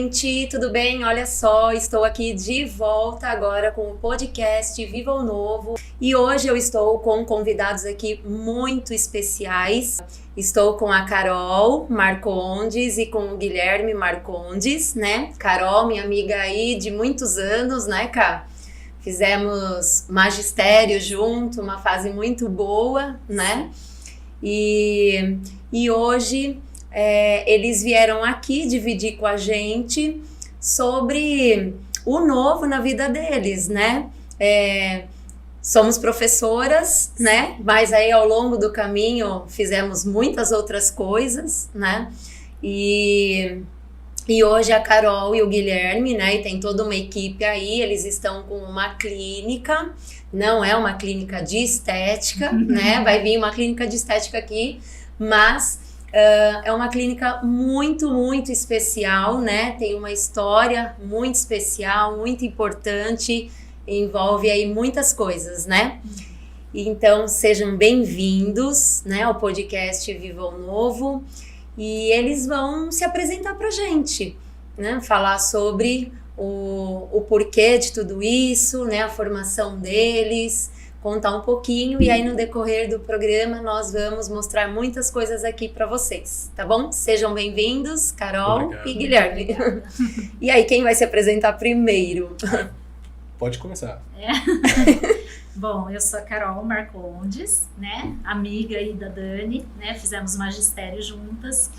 gente, tudo bem? Olha só, estou aqui de volta agora com o podcast Viva o Novo e hoje eu estou com convidados aqui muito especiais. Estou com a Carol Marcondes e com o Guilherme Marcondes, né? Carol, minha amiga aí de muitos anos, né, Cá? Fizemos magistério junto, uma fase muito boa, né? E hoje eles vieram aqui dividir com a gente sobre o novo na vida deles, né? Somos professoras, né? Mas aí ao longo do caminho fizemos muitas outras coisas, né? E hoje a Carol e o Guilherme, né? E tem toda uma equipe aí, eles estão com uma clínica, não é uma clínica de estética, né? Vai vir uma clínica de estética aqui, mas é uma clínica muito, muito especial, né? Tem uma história muito especial, muito importante, envolve aí muitas coisas, né? Então, sejam bem-vindos, né, ao podcast Viva o Novo. E eles vão se apresentar pra gente, né? Falar sobre o porquê de tudo isso, né? A formação deles, contar um pouquinho. E aí, no decorrer do programa, nós vamos mostrar muitas coisas aqui para vocês, tá bom? Sejam bem-vindos, Carol. Obrigado. E Guilherme. E aí, quem vai se apresentar primeiro? Pode começar. Bom, eu sou a Carol Marcondes, né, amiga aí da Dani, né, fizemos magistério juntas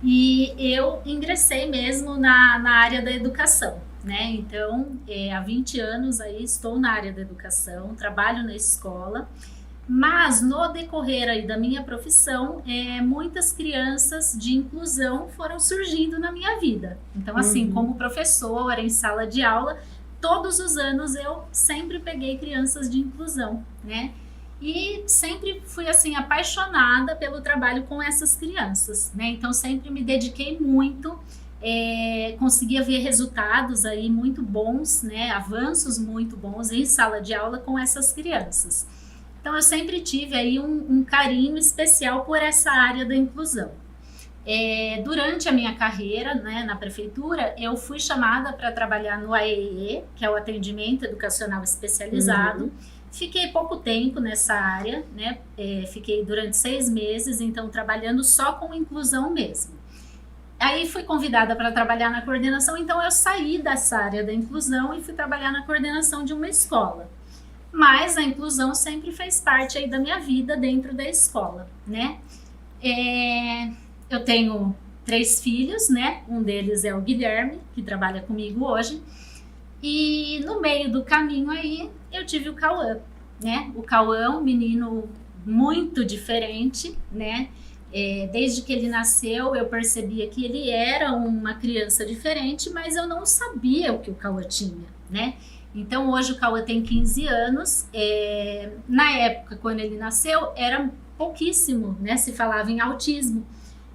e eu ingressei mesmo na área da educação, né, então há 20 anos aí estou na área da educação, trabalho na escola, mas no decorrer aí da minha profissão, muitas crianças de inclusão foram surgindo na minha vida, então assim, como professora em sala de aula, todos os anos eu sempre peguei crianças de inclusão, né? E sempre fui, assim, apaixonada pelo trabalho com essas crianças, né? Então, sempre me dediquei muito, conseguia ver resultados aí muito bons, né? Avanços muito bons em sala de aula com essas crianças. Então, eu sempre tive aí um carinho especial por essa área da inclusão. Durante a minha carreira, né, na prefeitura, eu fui chamada para trabalhar no AEE, que é o Atendimento Educacional Especializado. Fiquei pouco tempo nessa área, né, fiquei durante 6 meses, então trabalhando só com inclusão mesmo. Aí fui convidada para trabalhar na coordenação, então eu saí dessa área da inclusão e fui trabalhar na coordenação de uma escola. Mas a inclusão sempre fez parte aí da minha vida dentro da escola, né. Eu tenho 3 filhos, né? Um deles é o Guilherme, que trabalha comigo hoje. E no meio do caminho aí, eu tive o Cauã, né? O Cauã é um menino muito diferente, né? Desde que ele nasceu, eu percebia que ele era uma criança diferente, mas eu não sabia o que o Cauã tinha, né? Então, hoje o Cauã tem 15 anos. Na época, quando ele nasceu, era pouquíssimo, né? Se falava em autismo.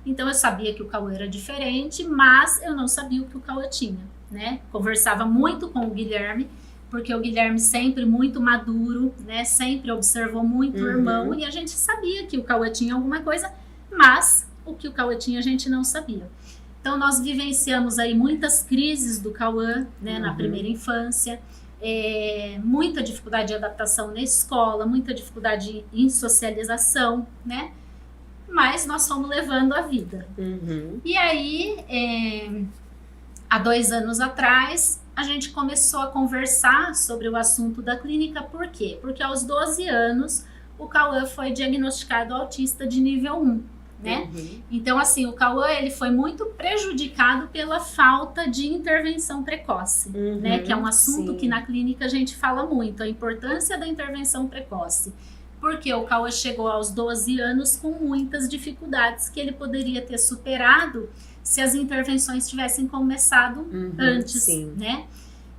Então eu sabia que o Cauã era diferente, mas eu não sabia o que o Cauã tinha, né? Conversava muito com o Guilherme, porque o Guilherme sempre muito maduro, né? Sempre observou muito o irmão e a gente sabia que o Cauã tinha alguma coisa, mas o que o Cauã tinha a gente não sabia. Então nós vivenciamos aí muitas crises do Cauã, né? Na primeira infância, muita dificuldade de adaptação na escola, muita dificuldade em socialização, né? Mas nós fomos levando a vida. E aí, há 2 anos atrás, a gente começou a conversar sobre o assunto da clínica. Por quê? Porque aos 12 anos, o Cauã foi diagnosticado autista de nível 1, né? Então, assim, o Cauã, ele foi muito prejudicado pela falta de intervenção precoce, né? Que é um assunto que na clínica a gente fala muito, a importância da intervenção precoce. Porque o Cauã chegou aos 12 anos com muitas dificuldades que ele poderia ter superado se as intervenções tivessem começado antes, né?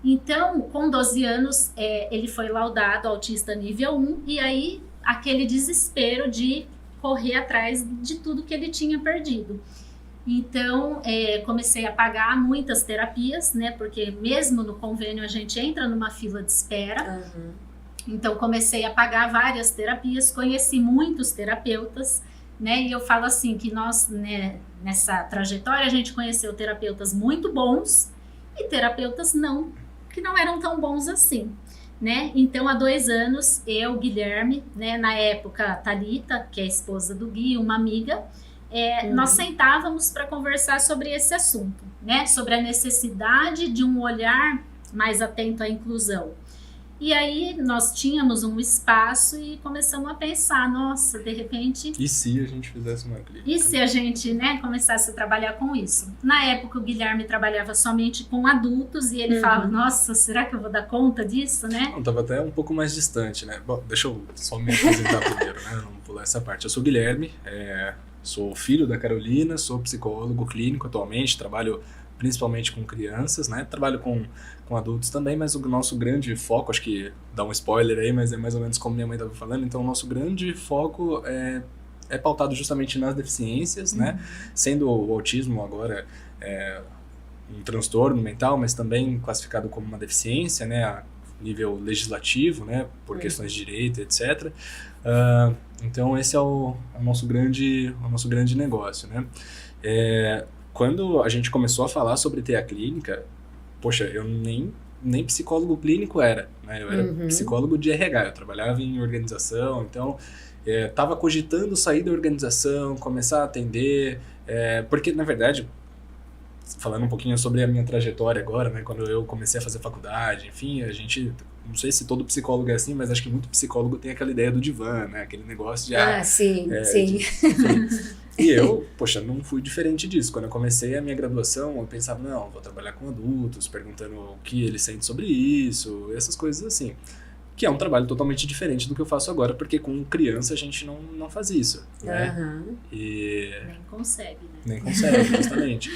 Então, com 12 anos, ele foi laudado autista nível 1 e aí aquele desespero de correr atrás de tudo que ele tinha perdido. Então, comecei a pagar muitas terapias, né? Porque mesmo no convênio a gente entra numa fila de espera. Então, comecei a pagar várias terapias, conheci muitos terapeutas, né? E eu falo assim, que nós, né, nessa trajetória, a gente conheceu terapeutas muito bons, e terapeutas que não eram tão bons assim, né? Então, há 2 anos, eu, Guilherme, né, na época, Thalita, que é a esposa do Gui, uma amiga, nós sentávamos para conversar sobre esse assunto, né? Sobre a necessidade de um olhar mais atento à inclusão. E aí nós tínhamos um espaço e começamos a pensar, nossa, de repente... E se a gente fizesse uma clínica? E se a gente, né, começasse a trabalhar com isso? Na época o Guilherme trabalhava somente com adultos e ele falava, nossa, será que eu vou dar conta disso, né? Não, tava até um pouco mais distante, né? Bom, deixa eu só me apresentar primeiro, né? Vamos pular essa parte. Eu sou o Guilherme, sou filho da Carolina, sou psicólogo clínico atualmente, trabalho principalmente com crianças, né? Trabalho com adultos também, mas o nosso grande foco, acho que dá um spoiler aí, mas é mais ou menos como minha mãe estava falando, então o nosso grande foco é pautado justamente nas deficiências, né? Sendo o autismo agora um transtorno mental, mas também classificado como uma deficiência, né? A nível legislativo, né? Por questões de direito, etc. Então esse é o nosso grande negócio, né? Quando a gente começou a falar sobre ter a clínica, poxa, eu nem psicólogo clínico era, né? Eu era psicólogo de RH, eu trabalhava em organização, então estava cogitando sair da organização, começar a atender, porque na verdade, falando um pouquinho sobre a minha trajetória agora, né? Quando eu comecei a fazer faculdade, enfim, a gente, não sei se todo psicólogo é assim, mas acho que muito psicólogo tem aquela ideia do divã, né? Aquele negócio de... sim. E eu, poxa, não fui diferente disso. Quando eu comecei a minha graduação, eu pensava, não, vou trabalhar com adultos, perguntando o que eles sentem sobre isso, essas coisas assim. Que é um trabalho totalmente diferente do que eu faço agora, porque com criança a gente não faz isso, né? E... Nem consegue, né? Nem consegue, justamente.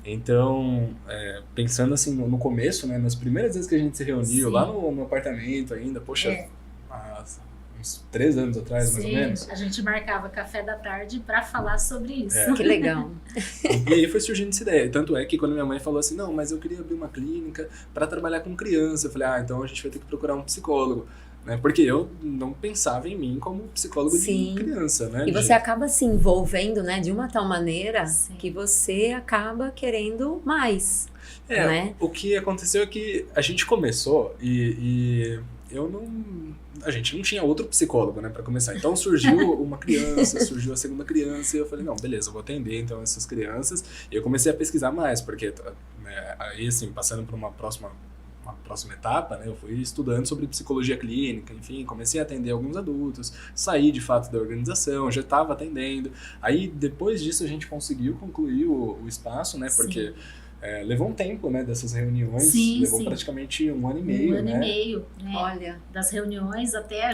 Então, pensando assim no começo, né, nas primeiras vezes que a gente se reuniu, lá no apartamento ainda, poxa, uns 3 anos atrás, mais ou menos. A gente marcava café da tarde para falar sobre isso. Que legal. E aí foi surgindo essa ideia. Tanto é que quando minha mãe falou assim, não, mas eu queria abrir uma clínica para trabalhar com criança, eu falei, então a gente vai ter que procurar um psicólogo. Né? Porque eu não pensava em mim como psicólogo de criança, né? E você acaba se envolvendo, né, de uma tal maneira que você acaba querendo mais, né? O que aconteceu é que a gente começou e a gente não tinha outro psicólogo, né, para começar. Então surgiu uma criança, surgiu a segunda criança e eu falei, não, beleza, eu vou atender então essas crianças. E eu comecei a pesquisar mais, porque aí assim, passando por uma próxima etapa, né, eu fui estudando sobre psicologia clínica, enfim, comecei a atender alguns adultos, saí de fato da organização, já estava atendendo. Aí depois disso a gente conseguiu concluir o espaço, né, porque levou um tempo, né, dessas reuniões, levou praticamente 1 ano e meio, 1 ano e meio, né? Olha. Das reuniões até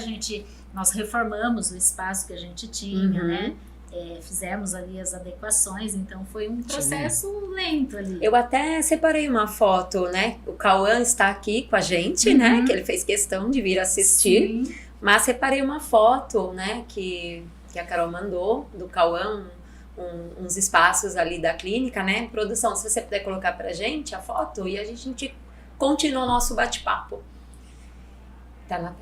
nós reformamos o espaço que a gente tinha, né? Fizemos ali as adequações, então foi um processo lento ali. Eu até separei uma foto, né? O Cauã está aqui com a gente, né? Que ele fez questão de vir assistir. Mas separei uma foto, né? Que a Carol mandou, do Cauã, uns espaços ali da clínica, né? Produção, se você puder colocar pra gente a foto e a gente continua o nosso bate-papo. Tá lá.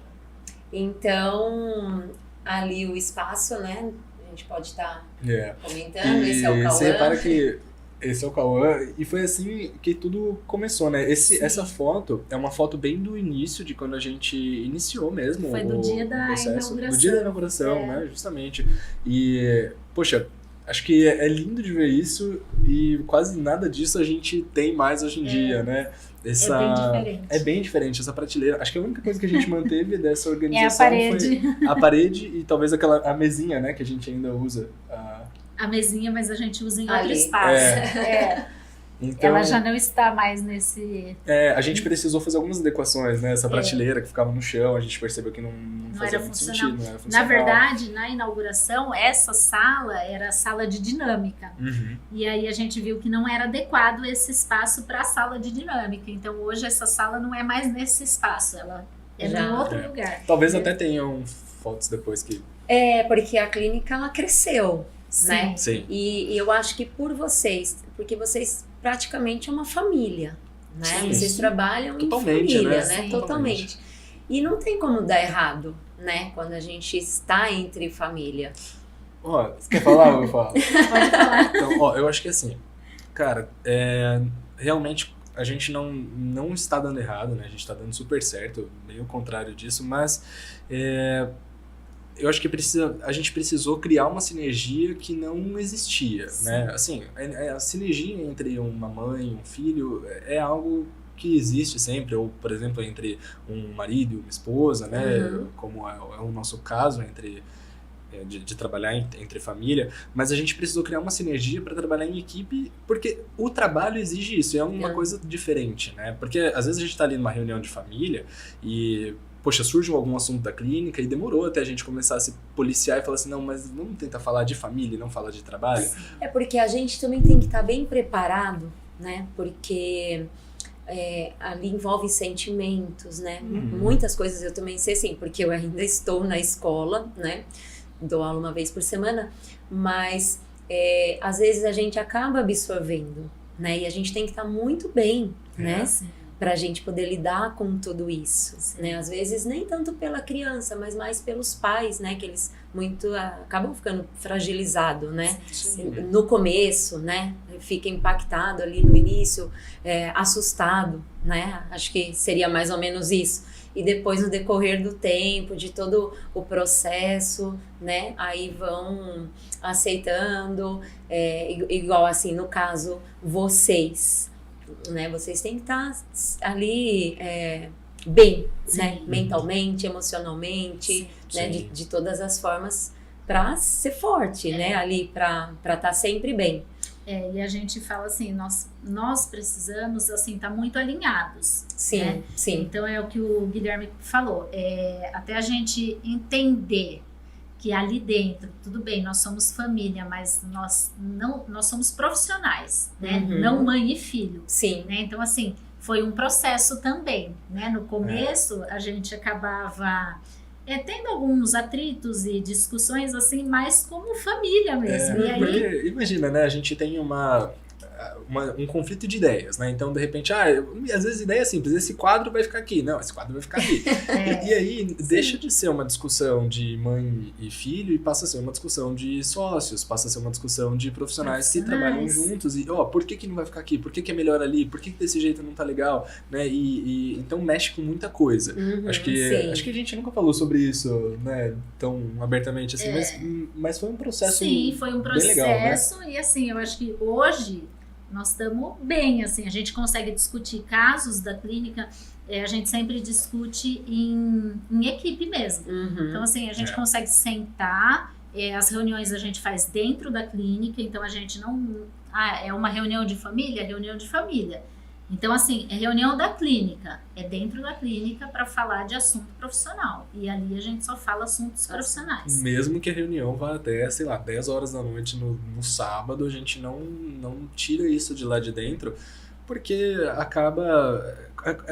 Então, ali o espaço, né? A gente pode estar comentando, esse é o Cauã. Você repara que esse é o Cauã, e foi assim que tudo começou, né? Essa foto é uma foto bem do início, de quando a gente iniciou mesmo foi do dia da processo. inauguração. Do dia da inauguração, né? Justamente. E, poxa, acho que é lindo de ver isso e quase nada disso a gente tem mais hoje em dia, né? É bem diferente essa prateleira. Acho que a única coisa que a gente manteve dessa organização foi a parede e talvez a mesinha, né? Que a gente ainda usa. A mesinha, mas a gente usa em outro espaço. Então, ela já não está mais nesse... a gente precisou fazer algumas adequações, né? Essa prateleira que ficava no chão, a gente percebeu que não fazia muito sentido, não era funcional. Na verdade, na inauguração, essa sala era a sala de dinâmica. E aí a gente viu que não era adequado esse espaço para a sala de dinâmica. Então hoje essa sala não é mais nesse espaço, ela é em outro lugar. Talvez até tenham fotos depois que... porque a clínica ela cresceu, né? Sim. E eu acho que porque vocês praticamente é uma família, né? Vocês trabalham em família, né? Sim, totalmente. E não tem como dar errado, né? Quando a gente está entre família. Você quer falar ou eu falo? Pode falar. Então, eu acho que assim, cara, realmente a gente não está dando errado, né? A gente está dando super certo, meio o contrário disso, mas eu acho que a gente precisou criar uma sinergia que não existia, né? Assim, a sinergia entre uma mãe e um filho é algo que existe sempre, ou, por exemplo, entre um marido e uma esposa, né? Como é o nosso caso, de trabalhar entre família, mas a gente precisou criar uma sinergia para trabalhar em equipe, porque o trabalho exige isso, é uma coisa diferente, né? Porque às vezes a gente está ali numa reunião de família e, poxa, surge algum assunto da clínica e demorou até a gente começar a se policiar e falar assim, não, mas vamos tentar falar de família e não falar de trabalho. É porque a gente também tem que estar bem preparado, né? Porque ali envolve sentimentos, né? Muitas coisas eu também sei assim, porque eu ainda estou na escola, né? Dou aula uma vez por semana, mas às vezes a gente acaba absorvendo, né? E a gente tem que estar muito bem, né? Pra gente poder lidar com tudo isso, né? Às vezes nem tanto pela criança, mas mais pelos pais, né? Que eles acabam ficando fragilizados, né? No começo, né? Fica impactado ali no início, assustado, né? Acho que seria mais ou menos isso. E depois, no decorrer do tempo, de todo o processo, né? Aí vão aceitando, igual assim, no caso, vocês, né? Vocês têm que estar ali bem, né? Mentalmente, emocionalmente, né? De todas as formas, para ser forte, né? Ali, para estar sempre bem. E a gente fala assim, nós precisamos, assim, estar muito alinhados. Sim, né? sim. Então é o que o Guilherme falou, até a gente entender que ali dentro, tudo bem, nós somos família, mas nós somos profissionais, né? Não mãe e filho. Sim. Né? Então, assim, foi um processo também, né? No começo, a gente acabava tendo alguns atritos e discussões, assim, mais como família mesmo. E aí... Porque, imagina, né? A gente tem um conflito de ideias, né? Então, de repente, às vezes a ideia é simples, esse quadro vai ficar aqui. Não, esse quadro vai ficar aqui. E aí, deixa de ser uma discussão de mãe e filho e passa a ser uma discussão de sócios, passa a ser uma discussão de profissionais que trabalham juntos. E, por que não vai ficar aqui? Por que é melhor ali? Por que desse jeito não tá legal? Né? Então, mexe com muita coisa. Acho que a gente nunca falou sobre isso, né? Tão abertamente assim, mas foi um processo Sim, foi um processo. Bem legal, né? E assim, eu acho que hoje nós estamos bem, assim, a gente consegue discutir casos da clínica, a gente sempre discute em equipe mesmo. Então, assim, a gente consegue sentar, as reuniões a gente faz dentro da clínica, então a gente não... é uma reunião de família? Reunião de família. Então, assim, é reunião da clínica, é dentro da clínica para falar de assunto profissional. E ali a gente só fala assuntos profissionais. Mesmo que a reunião vá até, sei lá, 10 horas da noite no sábado, a gente não tira isso de lá de dentro, porque acaba...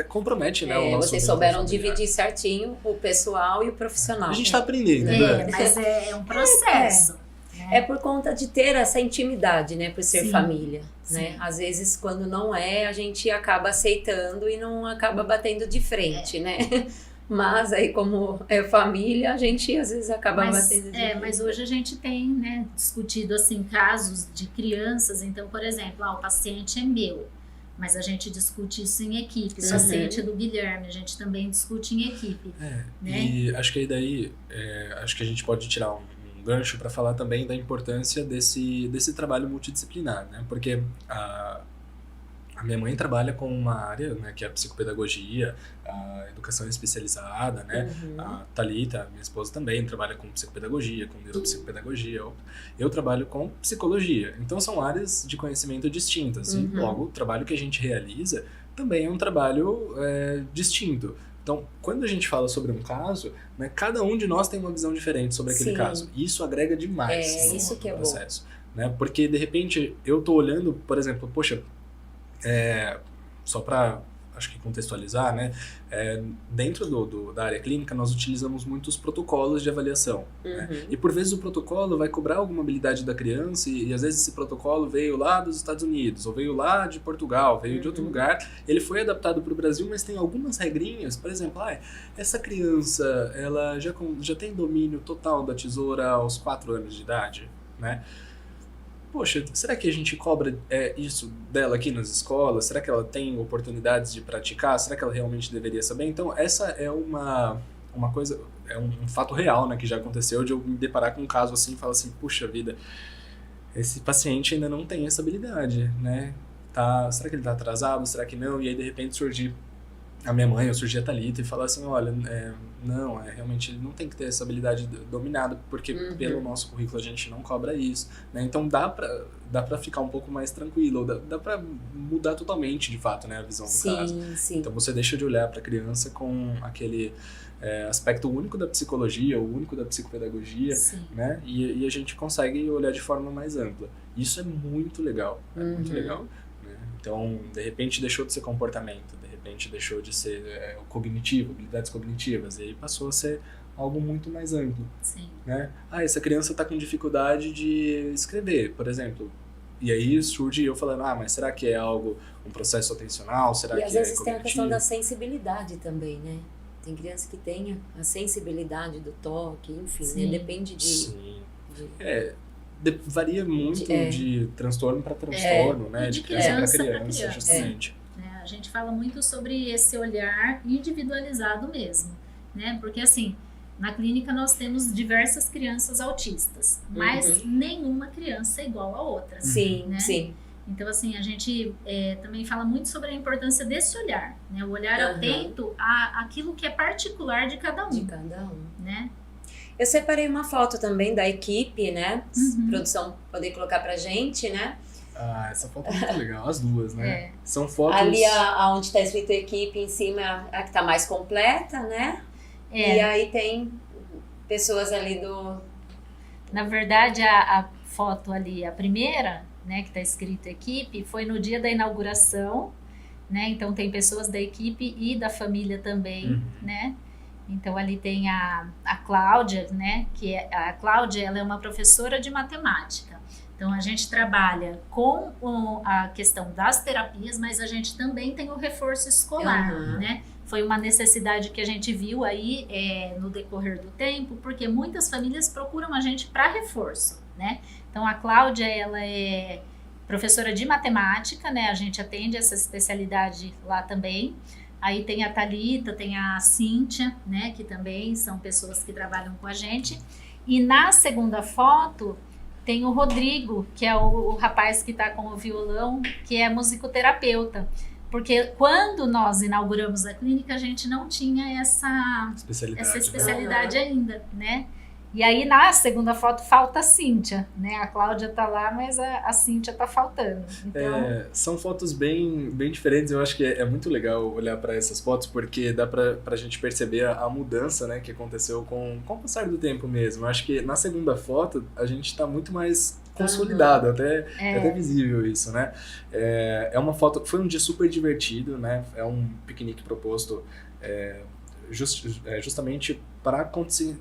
compromete, né? O nosso vocês souberam dividir certinho o pessoal e o profissional. A gente está aprendendo, né? Mas é um processo. É por conta de ter essa intimidade, né? Por ser família, né? Às vezes, quando não a gente acaba aceitando e não acaba batendo de frente, né? Mas aí, como é família, a gente às vezes acaba batendo de frente. Mas hoje a gente tem, né, discutido, assim, casos de crianças. Então, por exemplo, o paciente é meu, mas a gente discute isso em equipe. O paciente é do Guilherme, a gente também discute em equipe. Né? E acho que aí daí, acho que a gente pode tirar um gancho para falar também da importância desse trabalho multidisciplinar, né? Porque a minha mãe trabalha com uma área, né, que é a psicopedagogia, a educação especializada, né? A Thalita, minha esposa, também trabalha com psicopedagogia, com neuropsicopedagogia. Eu trabalho com psicologia. Então são áreas de conhecimento distintas. E logo o trabalho que a gente realiza também é um trabalho distinto. Então, quando a gente fala sobre um caso, né, cada um de nós tem uma visão diferente sobre aquele caso. E isso agrega demais no processo. Né? Porque, de repente, eu tô olhando, por exemplo, poxa, só para, acho que contextualizar, né? Dentro da área clínica, nós utilizamos muitos protocolos de avaliação. Né? E, por vezes, o protocolo vai cobrar alguma habilidade da criança e às vezes, esse protocolo veio lá dos Estados Unidos, ou veio lá de Portugal, veio de outro lugar. Ele foi adaptado para o Brasil, mas tem algumas regrinhas. Por exemplo, essa criança, ela já tem domínio total da tesoura aos 4 anos de idade, né? poxa, será que a gente cobra isso dela aqui nas escolas? Será que ela tem oportunidades de praticar? Será que ela realmente deveria saber? Então, essa é uma coisa, é um fato real, né, que já aconteceu, de eu me deparar com um caso assim e falar assim, puxa vida, esse paciente ainda não tem essa habilidade, né? Será que ele tá atrasado? Será que não? E aí, de repente, surgir a minha mãe, ou surgir a Thalita e falar assim, olha, realmente ele não tem que ter essa habilidade dominada, porque pelo nosso currículo a gente não cobra isso, né? Então dá pra ficar um pouco mais tranquilo, ou dá pra mudar totalmente, de fato, né, a visão do caso. Sim. Então você deixa de olhar pra criança com aquele aspecto único da psicologia, ou único da psicopedagogia, né? E a gente consegue olhar de forma mais ampla. Isso é muito legal, muito legal. Então, de repente, deixou de ser comportamento, de repente, deixou de ser o cognitivo, habilidades cognitivas, e aí passou a ser algo muito mais amplo. Sim. Né? Essa criança está com dificuldade de escrever, por exemplo. E aí surge eu falando, mas será que é um processo atencional? Será que é cognitivo? E às vezes tem a questão da sensibilidade também, né? Tem criança que tem a sensibilidade do toque, enfim, né? Depende de... Sim. Varia muito de transtorno para transtorno, né? De criança para criança, justamente. A gente fala muito sobre esse olhar individualizado mesmo, né? Porque assim, na clínica nós temos diversas crianças autistas, mas nenhuma criança é igual a outra. Sim, né? sim. Então, assim, a gente também fala muito sobre a importância desse olhar, né? O olhar atento àquilo que é particular de cada um. De cada um. Né? Eu separei uma foto também da equipe, né? Produção poder colocar pra gente, né? Essa foto é muito legal, as duas, né? São fotos... Ali onde tá escrito equipe em cima é a que tá mais completa, né? E aí tem pessoas ali do... Na verdade, a foto ali, a primeira, né, que tá escrito equipe, foi no dia da inauguração, né? Então tem pessoas da equipe e da família também, né? Então ali tem a Cláudia, né? Que a Cláudia, ela é uma professora de matemática. Então a gente trabalha com a questão das terapias, mas a gente também tem o reforço escolar, né? Foi uma necessidade que a gente viu aí no decorrer do tempo, porque muitas famílias procuram a gente para reforço, né? Então a Cláudia, ela é professora de matemática, né? A gente atende essa especialidade lá também. Aí tem a Thalita, tem a Cíntia, né, que também são pessoas que trabalham com a gente. E na segunda foto tem o Rodrigo, que é o rapaz que está com o violão, que é musicoterapeuta. Porque quando nós inauguramos a clínica, a gente não tinha essa especialidade ainda, né? E aí, na segunda foto, falta a Cíntia, né? A Cláudia tá lá, mas a Cíntia tá faltando. Então... são fotos bem diferentes. Eu acho que é muito legal olhar para essas fotos, porque dá pra gente perceber a mudança, né, que aconteceu com o passar do tempo mesmo. Eu acho que na segunda foto, a gente tá muito mais consolidado, até visível isso, né? É uma foto... Foi um dia super divertido, né? É um piquenique proposto... justamente para a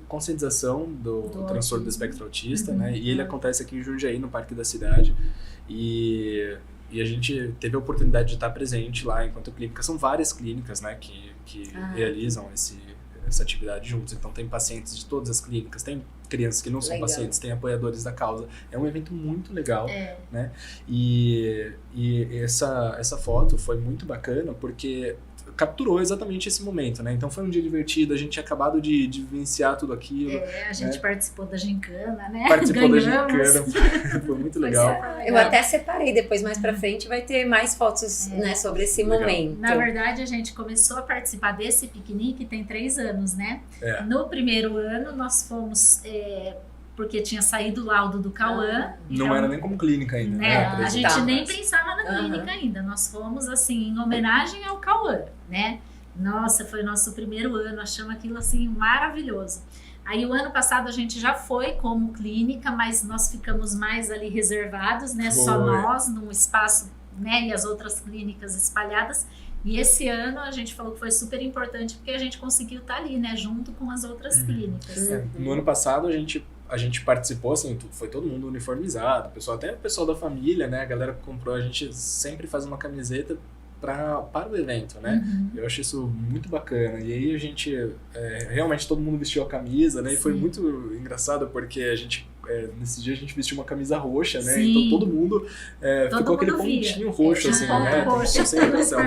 conscientização do transtorno do espectro autista, né? E ele acontece aqui em Jundiaí, no Parque da Cidade, e a gente teve a oportunidade de estar presente lá enquanto clínica. São várias clínicas, né, que realizam essa atividade juntos. Então tem pacientes de todas as clínicas, tem crianças que não são pacientes, tem apoiadores da causa. É um evento muito legal, né? E essa foto foi muito bacana porque capturou exatamente esse momento, né? Então foi um dia divertido, a gente tinha acabado de vivenciar tudo aquilo. A gente participou da gincana, né? Participou da gincana, foi muito legal. Eu até separei, depois mais pra frente vai ter mais fotos, né, sobre esse momento. Na verdade, a gente começou a participar desse piquenique tem 3 anos, né? No primeiro ano, nós fomos... porque tinha saído o laudo do Cauã. Não era nem como clínica ainda, né? A gente nem pensava na clínica ainda. Nós fomos, assim, em homenagem ao Cauã, né? Nossa, foi o nosso primeiro ano, achamos aquilo, assim, maravilhoso. Aí, o ano passado, a gente já foi como clínica, mas nós ficamos mais ali reservados, né? Só nós, num espaço, né? E as outras clínicas espalhadas. E esse ano a gente falou que foi super importante porque a gente conseguiu estar ali, né? Junto com as outras clínicas. No ano passado, a gente participou, assim, foi todo mundo uniformizado, até o pessoal da família, né? A galera que comprou, a gente sempre faz uma camiseta para o evento, né? Eu acho isso muito bacana. E aí a gente, realmente todo mundo vestiu a camisa, né? E foi muito engraçado porque a gente nesse dia a gente vestiu uma camisa roxa, né? Sim. Então todo mundo ficou aquele pontinho roxo, assim, né? Sem noção.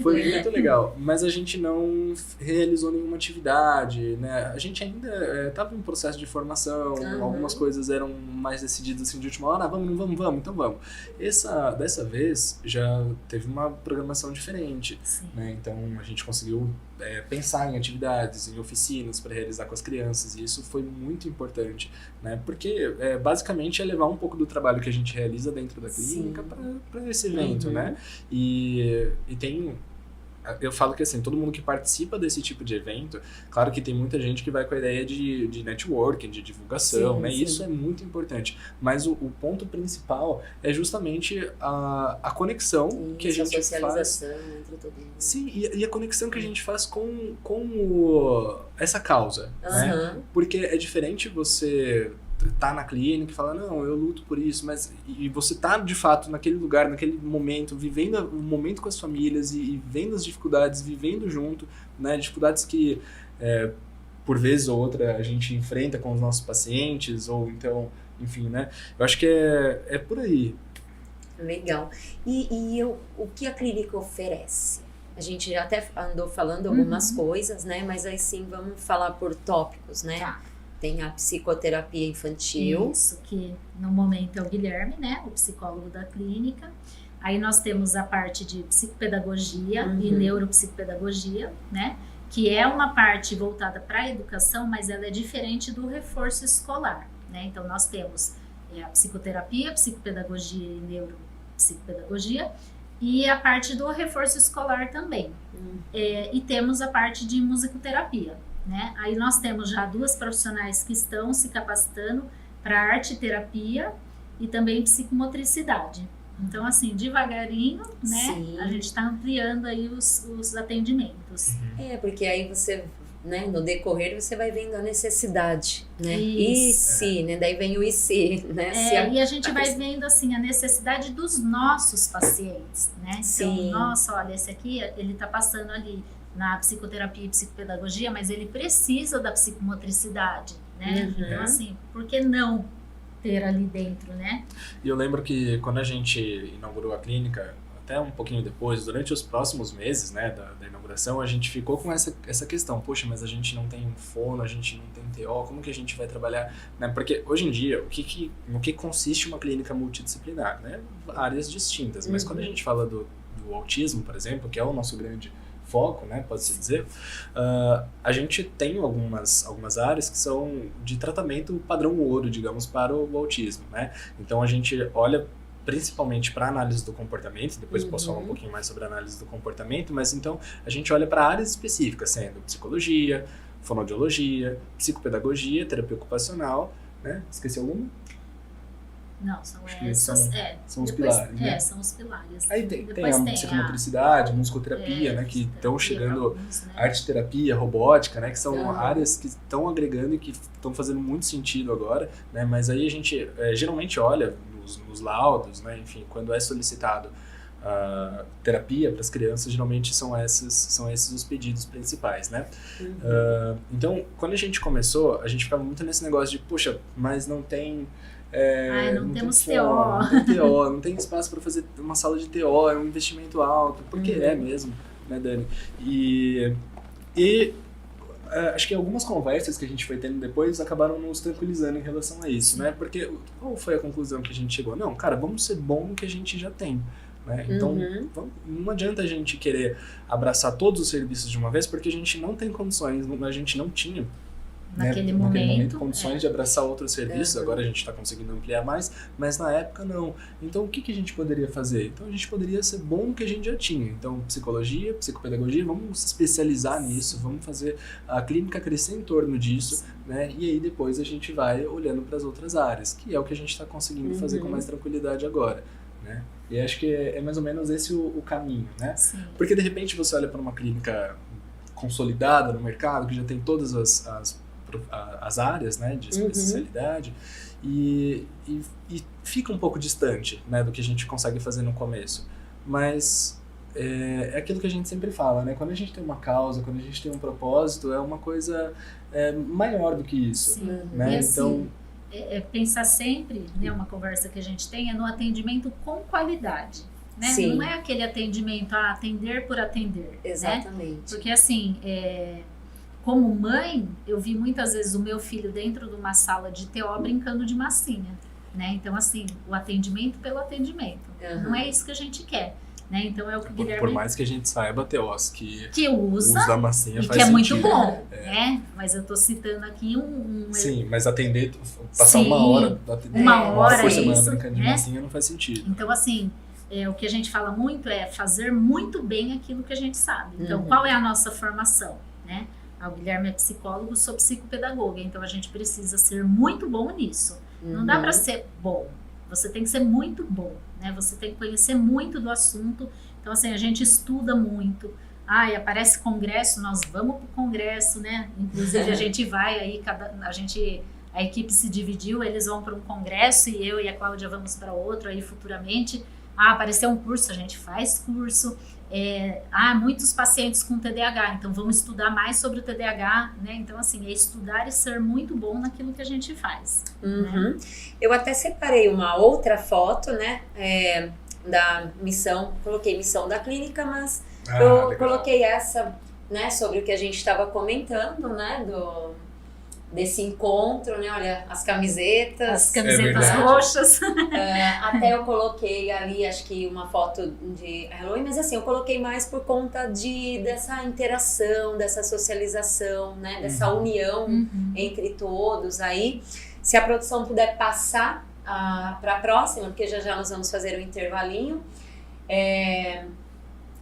Foi muito legal, mas a gente não realizou nenhuma atividade, né? A gente ainda estava em processo de formação, algumas coisas eram mais decididas assim de última hora, vamos, então vamos. Dessa vez já teve uma programação diferente, né? Então a gente conseguiu pensar em atividades, em oficinas para realizar com as crianças, e isso foi muito importante, né? Porque basicamente é levar um pouco do trabalho que a gente realiza dentro da clínica para esse evento, né? E tem... Eu falo que assim, todo mundo que participa desse tipo de evento, claro que tem muita gente que vai com a ideia de networking, de divulgação, né? Isso é muito importante. Mas o ponto principal é justamente a conexão que a gente faz. Entre todo mundo. Sim, e a conexão que a gente faz com essa causa, né? Porque é diferente você tá na clínica e fala, não, eu luto por isso, mas e você tá de fato naquele lugar, naquele momento, vivendo o momento com as famílias e vendo as dificuldades, vivendo junto, né, dificuldades que por vez ou outra a gente enfrenta com os nossos pacientes, ou então, enfim, né, eu acho que é por aí. Legal. O que a clínica oferece? A gente já até andou falando algumas coisas, né, mas aí sim vamos falar por tópicos, né? Tá. Tem a psicoterapia infantil. Isso, que no momento é o Guilherme, né, o psicólogo da clínica. Aí nós temos a parte de psicopedagogia e neuropsicopedagogia, né, que é uma parte voltada para a educação, mas ela é diferente do reforço escolar, né. Então nós temos a psicoterapia, psicopedagogia e neuropsicopedagogia, e a parte do reforço escolar também. E temos a parte de musicoterapia, né? Aí nós temos já 2 profissionais que estão se capacitando para arte terapia e também psicomotricidade. Então, assim, devagarinho, né? A gente está ampliando aí os atendimentos. Porque aí você, né, no decorrer você vai vendo a necessidade, né? Isso. E se, né? Daí vem o e se, né? E a gente vai vendo, assim, a necessidade dos nossos pacientes, né? Então, nossa, olha, esse aqui, ele está passando ali na psicoterapia e psicopedagogia, mas ele precisa da psicomotricidade, né? Então, assim, por que não ter ali dentro, né? E eu lembro que quando a gente inaugurou a clínica, até um pouquinho depois, durante os próximos meses, né, da inauguração, a gente ficou com essa questão, poxa, mas a gente não tem fono, a gente não tem TO, como que a gente vai trabalhar, né? Porque hoje em dia, no que consiste uma clínica multidisciplinar, né? Áreas distintas, mas quando a gente fala do autismo, por exemplo, que é o nosso grande foco, né, pode-se dizer, a gente tem algumas áreas que são de tratamento padrão ouro, digamos, para o autismo, né? Então a gente olha principalmente para a análise do comportamento, depois posso falar um pouquinho mais sobre a análise do comportamento, mas então a gente olha para áreas específicas, sendo psicologia, fonoaudiologia, psicopedagogia, terapia ocupacional, né? Esqueci alguma? Não, são os pilares, né? São os pilares. Aí tem a psicomotricidade, musicoterapia, né? Que estão chegando, arte-terapia, robótica, né? Que são áreas que estão agregando e que estão fazendo muito sentido agora, né? Mas aí a gente geralmente olha nos laudos, né? Enfim, quando é solicitado terapia para as crianças, geralmente são esses os pedidos principais, né? Então, quando a gente começou, a gente ficava muito nesse negócio de, poxa, mas não tem... não temos TO. Não tem TO, não tem espaço para fazer uma sala de TO, é um investimento alto, porque é mesmo, né, Dani? E acho que algumas conversas que a gente foi tendo depois acabaram nos tranquilizando em relação a isso, né? Porque qual foi a conclusão que a gente chegou? Não, cara, vamos ser bom no que a gente já tem. Né? Então, não adianta a gente querer abraçar todos os serviços de uma vez, porque a gente não tem condições, a gente não tinha naquele momento momento condições de abraçar outros serviços. Agora a gente está conseguindo ampliar mais, mas na época não. Então o que a gente poderia fazer? Então a gente poderia ser bom no que a gente já tinha. Então psicologia, psicopedagogia, vamos se especializar nisso, vamos fazer a clínica crescer em torno disso, né? E aí depois a gente vai olhando para as outras áreas, que é o que a gente está conseguindo fazer com mais tranquilidade agora, né? E acho que é mais ou menos esse o caminho, né? Sim. Porque de repente você olha para uma clínica consolidada no mercado, que já tem todas as áreas, né, de especialidade, e fica um pouco distante, né, do que a gente consegue fazer no começo. Mas é aquilo que a gente sempre fala, né? Quando a gente tem uma causa, quando a gente tem um propósito, é uma coisa maior do que isso. Sim. Né? E assim, então, pensar sempre, né, uma conversa que a gente tem é no atendimento com qualidade. Né? Sim. Não é aquele atendimento a atender por atender. Exatamente. Né? Porque assim, como mãe, eu vi muitas vezes o meu filho dentro de uma sala de TO brincando de massinha. Né? Então assim, o atendimento pelo atendimento. Não é isso que a gente quer. Né? Então é o que o Guilherme... Por mais que a gente saiba, TOs que usa a massinha e faz que é sentido. muito bom, né? Mas eu tô citando aqui Sim, mas atender, passar Sim, uma hora por semana isso, brincando de né? massinha não faz sentido. Então assim, o que a gente fala muito é fazer muito bem aquilo que a gente sabe. Então qual é a nossa formação? Né? O Guilherme é psicólogo, sou psicopedagoga, então a gente precisa ser muito bom nisso. Não dá para ser bom, você tem que ser muito bom, né? Você tem que conhecer muito do assunto. Então assim, a gente estuda muito. Aparece congresso, nós vamos pro congresso, né? Inclusive a gente vai aí, a equipe se dividiu, eles vão para um congresso e eu e a Cláudia vamos para outro aí futuramente. Apareceu um curso, a gente faz curso. Muitos pacientes com TDAH, então vamos estudar mais sobre o TDAH, né? Então assim, é estudar e ser muito bom naquilo que a gente faz. Né? Eu até separei uma outra foto, né? Da missão, coloquei missão da clínica, mas eu legal. coloquei essa, né, sobre o que a gente estava comentando, né, desse encontro, né, olha, as camisetas. As camisetas roxas. Até eu coloquei ali, acho que uma foto de Halloween, mas assim, eu coloquei mais por conta dessa interação, dessa socialização, né, dessa união entre todos aí. Se a produção puder passar para a próxima, porque já nós vamos fazer um intervalinho,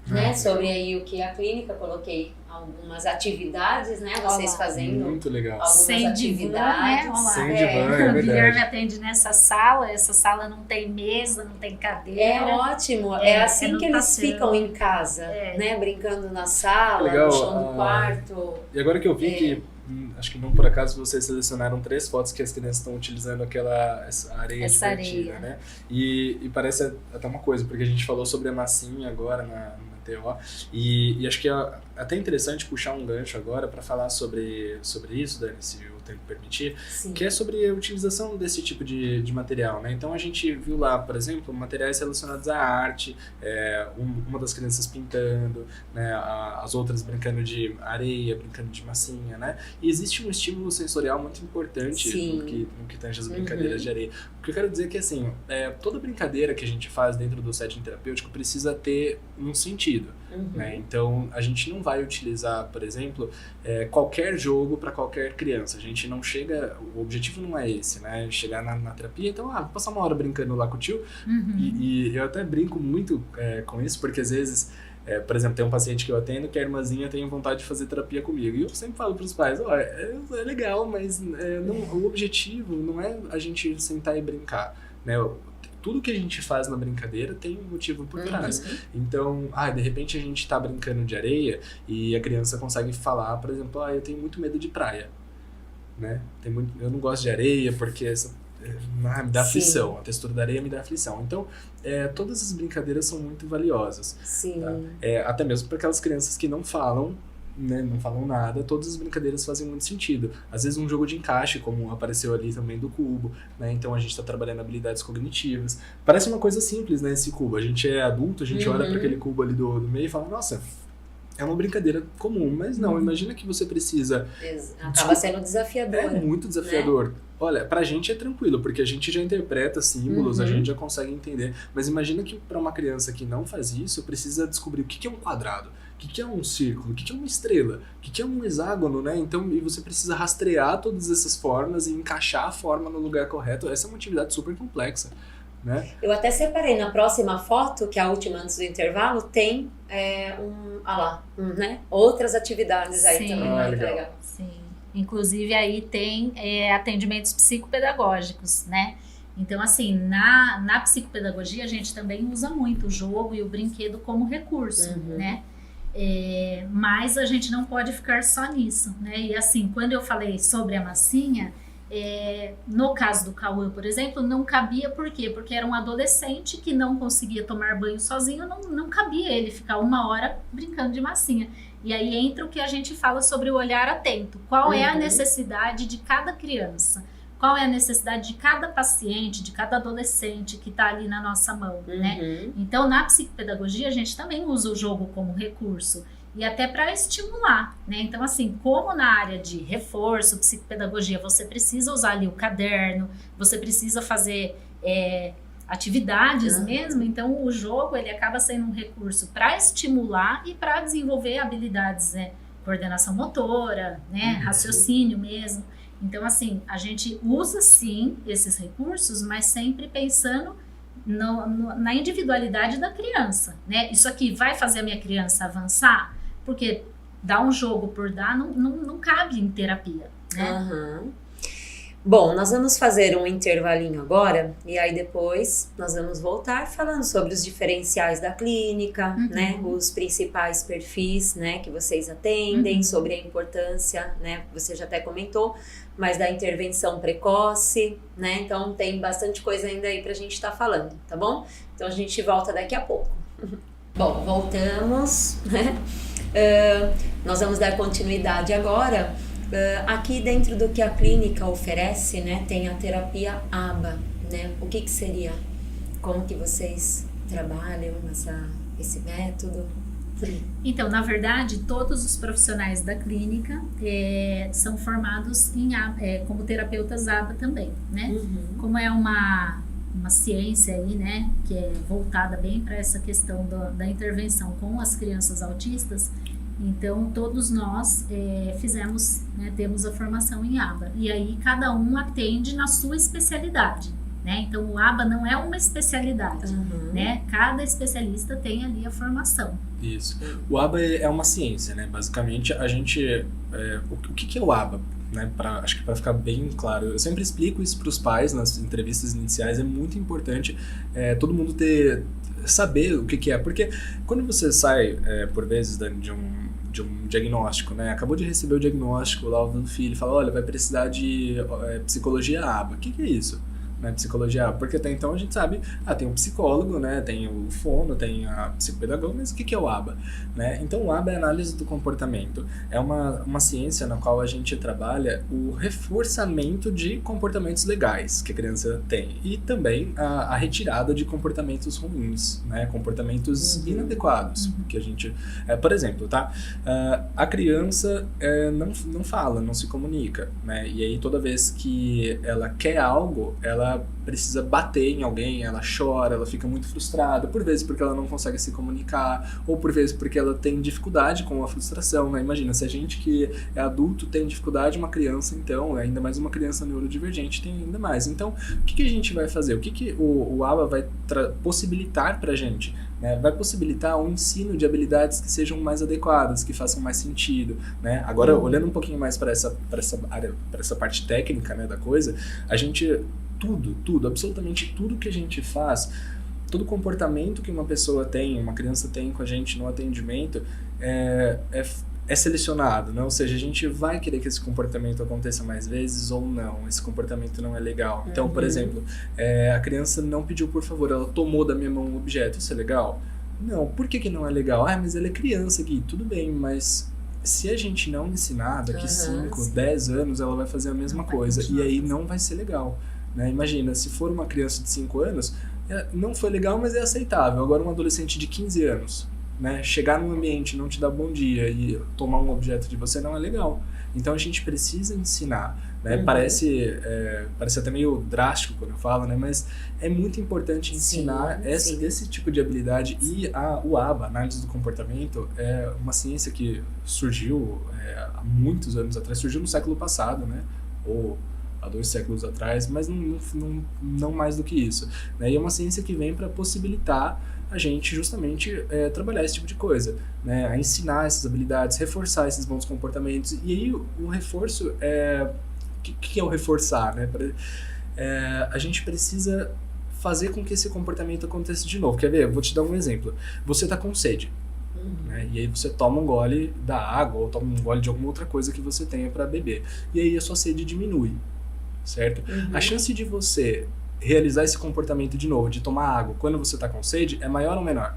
né, sobre aí o que a clínica, coloquei algumas atividades, né, vocês fazendo muito legal. algumas Sem atividades. Divã, né? Sem divã, O Guilherme atende nessa sala, essa sala não tem mesa, não tem cadeira. É ótimo, é assim que eles passeio. ficam em casa, né, brincando na sala, legal, no chão do quarto. E agora que eu vi que acho que não por acaso vocês selecionaram 3 fotos que as crianças estão utilizando essa areia divertida, né? E parece até uma coisa, porque a gente falou sobre a massinha agora na TO, e acho que é até interessante puxar um gancho agora para falar sobre isso, Dani, se o tempo permitir, Sim. que é sobre a utilização desse tipo de material, né? Então a gente viu lá, por exemplo, materiais relacionados à arte, uma das crianças pintando, né? As outras brincando de areia, brincando de massinha, né? E existe um estímulo sensorial muito importante no que tange as brincadeiras de areia. O que eu quero dizer é que, assim, toda brincadeira que a gente faz dentro do setting terapêutico precisa ter um sentido, né? Então, a gente não vai utilizar, por exemplo, qualquer jogo para qualquer criança. A gente não chega... O objetivo não é esse, né? Chegar na terapia, então, vou passar uma hora brincando lá com o tio. E eu até brinco muito com isso, porque às vezes... por exemplo, tem um paciente que eu atendo que a irmãzinha tem vontade de fazer terapia comigo. E eu sempre falo para os pais, é legal, mas o objetivo não é a gente sentar e brincar, né? Tudo que a gente faz na brincadeira tem um motivo por trás. Então, de repente a gente tá brincando de areia e a criança consegue falar, por exemplo, eu tenho muito medo de praia, né? Eu não gosto de areia porque me dá aflição, a textura da areia me dá aflição. Então, todas as brincadeiras são muito valiosas. Sim. Tá? Até mesmo para aquelas crianças que não falam, né, não falam nada, todas as brincadeiras fazem muito sentido. Às vezes um jogo de encaixe, como apareceu ali também do cubo, né? Então a gente está trabalhando habilidades cognitivas. Parece uma coisa simples, né, esse cubo. A gente é adulto, a gente olha para aquele cubo ali do meio e fala, nossa, é uma brincadeira comum, mas não, imagina que você precisa... Acaba sendo desafiador. É muito desafiador. Né? Olha, pra gente é tranquilo, porque a gente já interpreta símbolos, a gente já consegue entender. Mas imagina que para uma criança que não faz isso, precisa descobrir o que é um quadrado, o que é um círculo, o que é uma estrela, o que é um hexágono, né? Então, e você precisa rastrear todas essas formas e encaixar a forma no lugar correto. Essa é uma atividade super complexa, né? Eu até separei na próxima foto, que é a última antes do intervalo, tem né? Outras atividades aí também. Legal. Sim. Inclusive aí tem atendimentos psicopedagógicos, né? Então, assim, na psicopedagogia a gente também usa muito o jogo e o brinquedo como recurso, né? Mas a gente não pode ficar só nisso, né? E assim, quando eu falei sobre a massinha, no caso do Cauã, por exemplo, não cabia, por quê? Porque era um adolescente que não conseguia tomar banho sozinho, não cabia ele ficar 1 hora brincando de massinha. E aí entra o que a gente fala sobre o olhar atento. Qual é a necessidade de cada criança? qual é a necessidade de cada paciente, de cada adolescente que está ali na nossa mão, né? Então, na psicopedagogia, a gente também usa o jogo como recurso e até para estimular, né? Então, assim, como na área de reforço, psicopedagogia, você precisa usar ali o caderno, você precisa fazer atividades mesmo, então o jogo ele acaba sendo um recurso para estimular e para desenvolver habilidades, né? Coordenação motora, né? Raciocínio mesmo. Então, assim, a gente usa sim esses recursos, mas sempre pensando na individualidade da criança, né? Isso aqui vai fazer a minha criança avançar? Porque dar um jogo por dar não cabe em terapia, né? Bom, nós vamos fazer um intervalinho agora e aí depois nós vamos voltar falando sobre os diferenciais da clínica, né, os principais perfis, né, que vocês atendem, sobre a importância, né, você já até comentou, mas da intervenção precoce, né, então tem bastante coisa ainda aí pra gente estar falando, tá bom? Então a gente volta daqui a pouco. Bom, voltamos, né, nós vamos dar continuidade agora. Aqui dentro do que a clínica oferece, né, tem a terapia ABA, né? O que seria? Como que vocês trabalham esse método? Então, na verdade, todos os profissionais da clínica são formados como terapeutas ABA também, né? Como é uma ciência aí, né, que é voltada bem para essa questão da intervenção com as crianças autistas. Então, todos nós fizemos, né, temos a formação em ABA. E aí, cada um atende na sua especialidade, né? Então, o ABA não é uma especialidade, né? Cada especialista tem ali a formação. Isso. O ABA é uma ciência, né? Basicamente, a gente... o que é o ABA? Né? Acho que para ficar bem claro, eu sempre explico isso para os pais nas entrevistas iniciais. É muito importante todo mundo saber o que é. Porque quando você sai, por vezes, de um diagnóstico, né? Acabou de receber o diagnóstico lá do filho, fala, olha, vai precisar de psicologia ABA. O que é isso? Né, psicologia ABA? Porque até então a gente sabe, tem um psicólogo, né? Tem o fono, tem a psicopedagoga, mas o que é o ABA? Né? Então o ABA é a análise do comportamento. É uma ciência na qual a gente trabalha o reforçamento de comportamentos legais que a criança tem e também a retirada de comportamentos ruins, né? Comportamentos inadequados que a gente... por exemplo, tá? A criança não fala, não se comunica, né? E aí toda vez que ela quer algo, ela precisa bater em alguém, ela chora, ela fica muito frustrada, por vezes porque ela não consegue se comunicar, ou por vezes porque ela tem dificuldade com a frustração, né? Imagina, se a gente que é adulto tem dificuldade, uma criança então, ainda mais uma criança neurodivergente tem ainda mais. Então, o que a gente vai fazer? O que o ABA vai possibilitar pra gente? Né? Vai possibilitar um ensino de habilidades que sejam mais adequadas, que façam mais sentido, né? Agora, olhando um pouquinho mais para essa área, para essa parte técnica, né, da coisa, a gente... Tudo, absolutamente tudo que a gente faz, todo comportamento que uma pessoa tem, uma criança tem com a gente no atendimento é selecionado, né? Ou seja, a gente vai querer que esse comportamento aconteça mais vezes ou não, esse comportamento não é legal. Então, por exemplo, a criança não pediu por favor, ela tomou da minha mão um objeto, isso é legal? Não, por que não é legal? Mas ela é criança aqui, tudo bem, mas... Se a gente não ensinar, daqui 5, 10 anos, ela vai fazer a mesma coisa, e aí não vai ser legal. Né? Imagina, se for uma criança de 5 anos, não foi legal, mas é aceitável. Agora um adolescente de 15 anos, né? Chegar num ambiente, não te dar bom dia e tomar um objeto de você não é legal. Então a gente precisa ensinar. Né? Parece até meio drástico quando eu falo, né? Mas é muito importante ensinar esse tipo de habilidade. E o ABA, análise do comportamento, é uma ciência que surgiu há muitos anos atrás, surgiu no século passado, né? Ou há 2 séculos atrás, mas não mais do que isso. Né? E é uma ciência que vem para possibilitar a gente justamente trabalhar esse tipo de coisa, né? A ensinar essas habilidades, reforçar esses bons comportamentos. E aí o reforço o que é o reforçar? Né? A gente precisa fazer com que esse comportamento aconteça de novo. Quer ver? Eu vou te dar um exemplo. Você está com sede. Né? E aí você toma um gole da água ou toma um gole de alguma outra coisa que você tenha para beber. E aí a sua sede diminui. Certo? A chance de você realizar esse comportamento de novo, de tomar água quando você está com sede, é maior ou menor?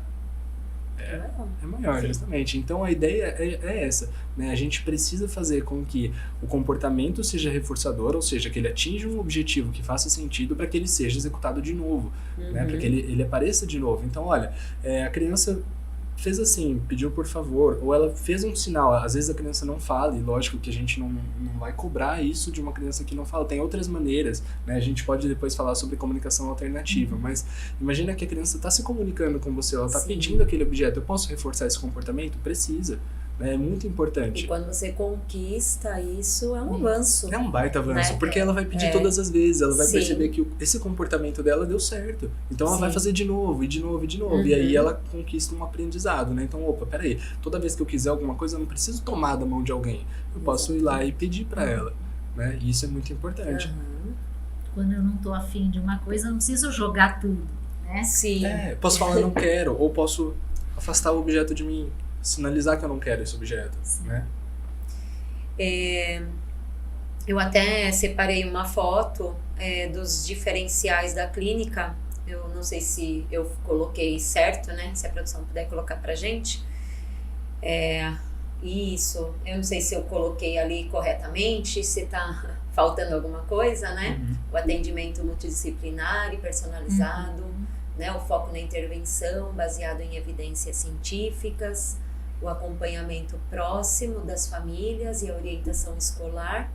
É maior, Sim. justamente. Então a ideia é essa, né? A gente precisa fazer com que o comportamento seja reforçador, ou seja, que ele atinja um objetivo que faça sentido para que ele seja executado de novo, né? Para que ele apareça de novo. Então, olha, a criança fez assim, pediu por favor, ou ela fez um sinal, às vezes a criança não fala, e lógico que a gente não vai cobrar isso de uma criança que não fala, tem outras maneiras, né? A gente pode depois falar sobre comunicação alternativa, mas imagina que a criança está se comunicando com você, ela está Sim. pedindo aquele objeto, eu posso reforçar esse comportamento? Precisa, né? É muito importante. E quando você conquista isso, é um avanço. É um baita avanço, Né? porque ela vai pedir todas as vezes, ela vai Sim. perceber que esse comportamento dela deu certo. Então ela vai Sim. fazer de novo, e de novo, e de novo. E aí ela conquista um aprendizado, né? Então, opa, peraí, toda vez que eu quiser alguma coisa, eu não preciso tomar da mão de alguém. Eu posso ir lá e pedir pra ela, né? E isso é muito importante. Quando eu não tô afim de uma coisa, eu não preciso jogar tudo, né? Sim. Posso falar não quero, ou posso afastar o objeto de mim, sinalizar que eu não quero esse objeto, né? Eu até separei uma foto dos diferenciais da clínica. Eu não sei se eu coloquei certo, né? Se a produção puder colocar pra gente. Isso. Eu não sei se eu coloquei ali corretamente, se tá faltando alguma coisa, né? O atendimento multidisciplinar e personalizado, né? O foco na intervenção baseado em evidências científicas, o acompanhamento próximo das famílias e a orientação escolar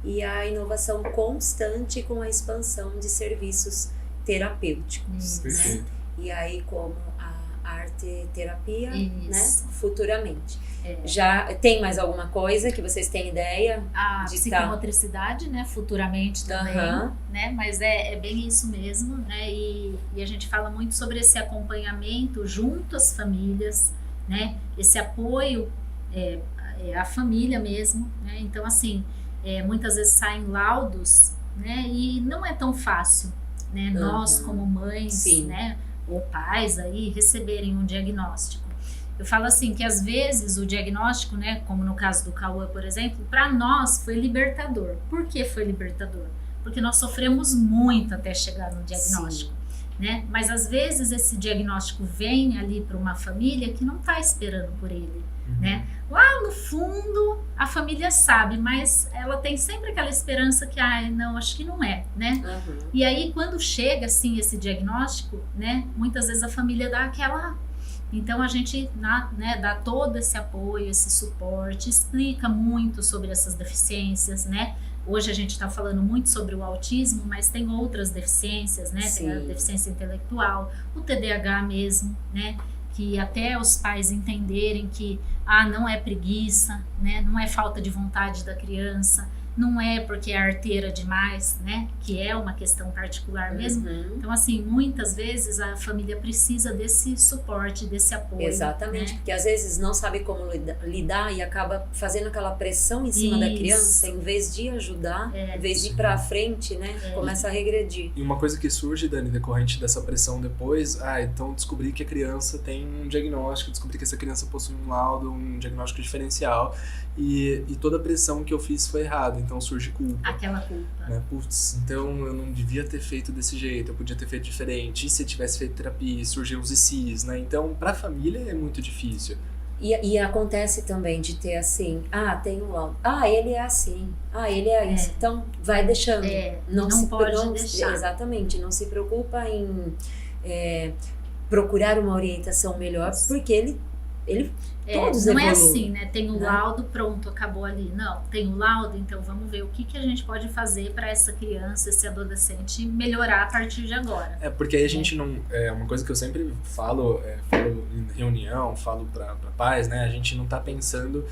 e a inovação constante com a expansão de serviços terapêuticos, né? Perfeito. E aí como a arte-terapia, né? Isso. Futuramente. Já tem mais alguma coisa que vocês têm ideia? A De psicomotricidade, né? Futuramente também, Aham. né? Mas é bem isso mesmo, né? E a gente fala muito sobre esse acompanhamento junto às famílias, né? Esse apoio à família mesmo, né? Então, assim, muitas vezes saem laudos, né? E não é tão fácil, né? Nós, como mães, Sim. né? Ou pais aí, receberem um diagnóstico. Eu falo assim, que às vezes o diagnóstico, né? Como no caso do Cauã, por exemplo, para nós foi libertador. Por que foi libertador? Porque nós sofremos muito até chegar no diagnóstico. Né? Mas às vezes esse diagnóstico vem ali para uma família que não está esperando por ele, né? Lá no fundo a família sabe, mas ela tem sempre aquela esperança que, não, acho que não é, né? E aí quando chega assim esse diagnóstico, né? Muitas vezes a família dá aquela... Então a gente né, dá todo esse apoio, esse suporte, explica muito sobre essas deficiências, né? Hoje a gente está falando muito sobre o autismo, mas tem outras deficiências, né? Sim. Tem a deficiência intelectual, o TDAH mesmo, né? Que até os pais entenderem que não é preguiça, né? Não é falta de vontade da criança, não é porque é arteira demais, né? Que é uma questão particular mesmo. Então, assim, muitas vezes a família precisa desse suporte, desse apoio. Exatamente, né? porque às vezes não sabe como lidar e acaba fazendo aquela pressão em cima da Isso. criança, em vez de ajudar, em vez de ir pra frente, né? Começa a regredir. E uma coisa que surge, Dani, decorrente dessa pressão depois, então descobri que a criança tem um diagnóstico, descobri que essa criança possui um laudo, um diagnóstico diferencial, e toda a pressão que eu fiz foi errada, então surge culpa. Aquela culpa. Né? Putz, então eu não devia ter feito desse jeito, eu podia ter feito diferente, e se eu tivesse feito terapia, surgiam os ICs, né? Então, pra família é muito difícil. E acontece também de ter assim, tem um laudo, ele é assim, ele é isso, então vai deixando. Não pode deixar. Exatamente, não se preocupa em procurar uma orientação melhor, porque ele todos não evoluem. é assim, né? Tem o Né? laudo, pronto, acabou ali. Não, tem o laudo, então vamos ver o que a gente pode fazer para essa criança, esse adolescente melhorar a partir de agora. Porque aí a gente não... uma coisa que eu sempre falo em reunião, falo para pais, né? A gente não tá pensando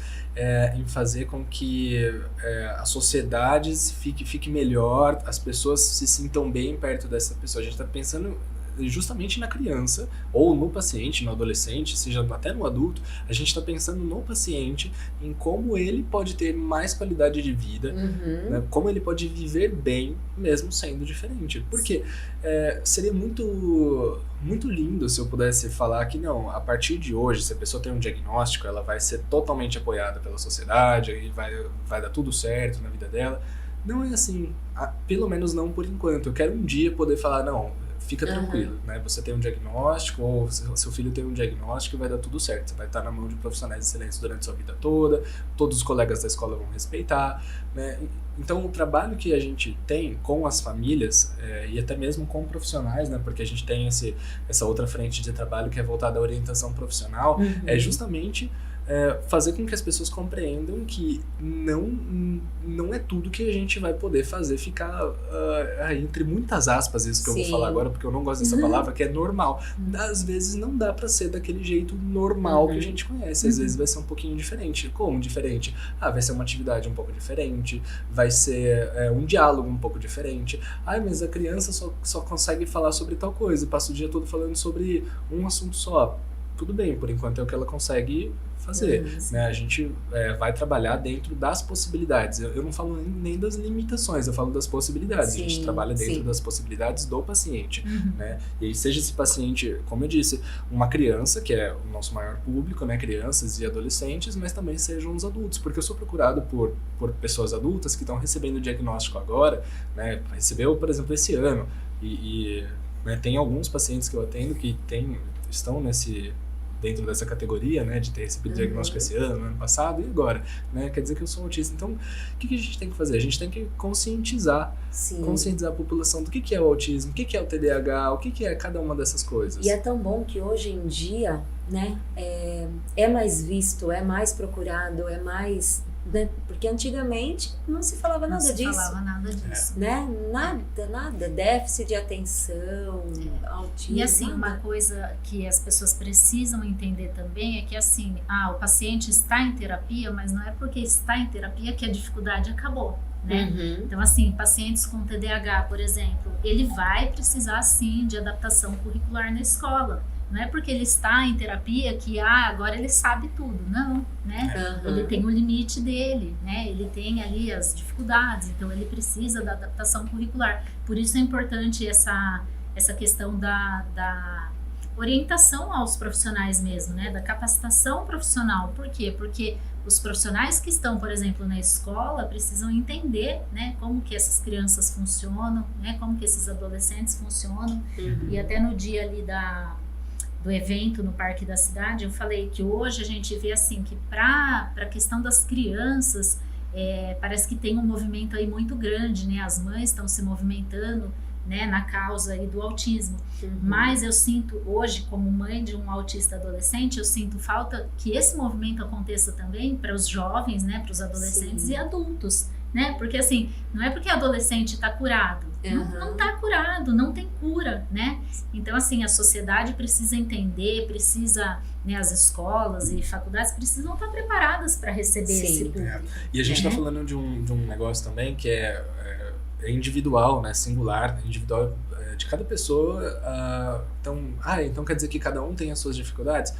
em fazer com que a sociedade fique melhor, as pessoas se sintam bem perto dessa pessoa. A gente tá pensando justamente na criança, ou no paciente, no adolescente, seja até no adulto, a gente está pensando no paciente, em como ele pode ter mais qualidade de vida, né, como ele pode viver bem, mesmo sendo diferente. Porque seria muito, muito lindo se eu pudesse falar que não, a partir de hoje, se a pessoa tem um diagnóstico, ela vai ser totalmente apoiada pela sociedade, e vai dar tudo certo na vida dela. Não é assim, pelo menos não por enquanto. Eu quero um dia poder falar, não, fica tranquilo, né? Você tem um diagnóstico, ou seu filho tem um diagnóstico e vai dar tudo certo. Você vai estar na mão de profissionais excelentes durante a sua vida toda, todos os colegas da escola vão respeitar, né? Então, o trabalho que a gente tem com as famílias e até mesmo com profissionais, né? Porque a gente tem essa outra frente de trabalho que é voltada à orientação profissional, é justamente fazer com que as pessoas compreendam que não é tudo que a gente vai poder fazer ficar, entre muitas aspas, isso que eu vou falar agora, porque eu não gosto dessa palavra, que é normal. Às vezes não dá pra ser daquele jeito normal que a gente conhece, às vezes vai ser um pouquinho diferente. Como diferente? Vai ser uma atividade um pouco diferente, vai ser um diálogo um pouco diferente. Mas a criança só consegue falar sobre tal coisa, passa o dia todo falando sobre um assunto só. Tudo bem, por enquanto é o que ela consegue fazer, né? A gente vai trabalhar dentro das possibilidades. Eu não falo nem das limitações, eu falo das possibilidades. A gente trabalha dentro das possibilidades do paciente, né? E aí, seja esse paciente, como eu disse, uma criança, que é o nosso maior público, né? Crianças e adolescentes, mas também sejam os adultos, porque eu sou procurado por pessoas adultas que estão recebendo o diagnóstico agora, né? Recebeu, por exemplo, esse ano, né, tem alguns pacientes que eu atendo que estão dentro dessa categoria, né, de ter recebido diagnóstico esse ano passado e agora, né, quer dizer que eu sou autista. Então, o que a gente tem que fazer? A gente tem que conscientizar a população do que é o autismo, o que é o TDAH, o que é cada uma dessas coisas. E é tão bom que hoje em dia, né, é mais visto, é mais procurado, é mais... Né? Porque antigamente não se falava nada disso. Né? Nada, déficit de atenção, autismo. E assim, nada. Uma coisa que as pessoas precisam entender também é que assim, o paciente está em terapia, mas não é porque está em terapia que a dificuldade acabou. Né? Então, assim, pacientes com TDAH, por exemplo, ele vai precisar sim de adaptação curricular na escola. Não é porque ele está em terapia que agora ele sabe tudo, não, né? Ele tem o limite dele, né? Ele tem ali as dificuldades, então ele precisa da adaptação curricular. Por isso é importante essa questão da orientação aos profissionais mesmo, né? Da capacitação profissional. Por quê? Porque os profissionais que estão, por exemplo, na escola precisam entender, né? Como que essas crianças funcionam, né? Como que esses adolescentes funcionam. E até no dia ali do evento no Parque da Cidade, eu falei que hoje a gente vê assim que para a questão das crianças parece que tem um movimento aí muito grande, né? As mães estão se movimentando, né, na causa aí do autismo. Mas eu sinto hoje, como mãe de um autista adolescente, eu sinto falta que esse movimento aconteça também para os jovens, né, para os adolescentes e adultos, né? Porque assim, não é porque adolescente está curado, não está curado, não tem cura, né? Então assim, a sociedade precisa entender, né, as escolas e faculdades precisam estar preparadas para receber esse público. E a gente está falando de um negócio também que é individual, né, singular, individual de cada pessoa. Então quer dizer que cada um tem as suas dificuldades?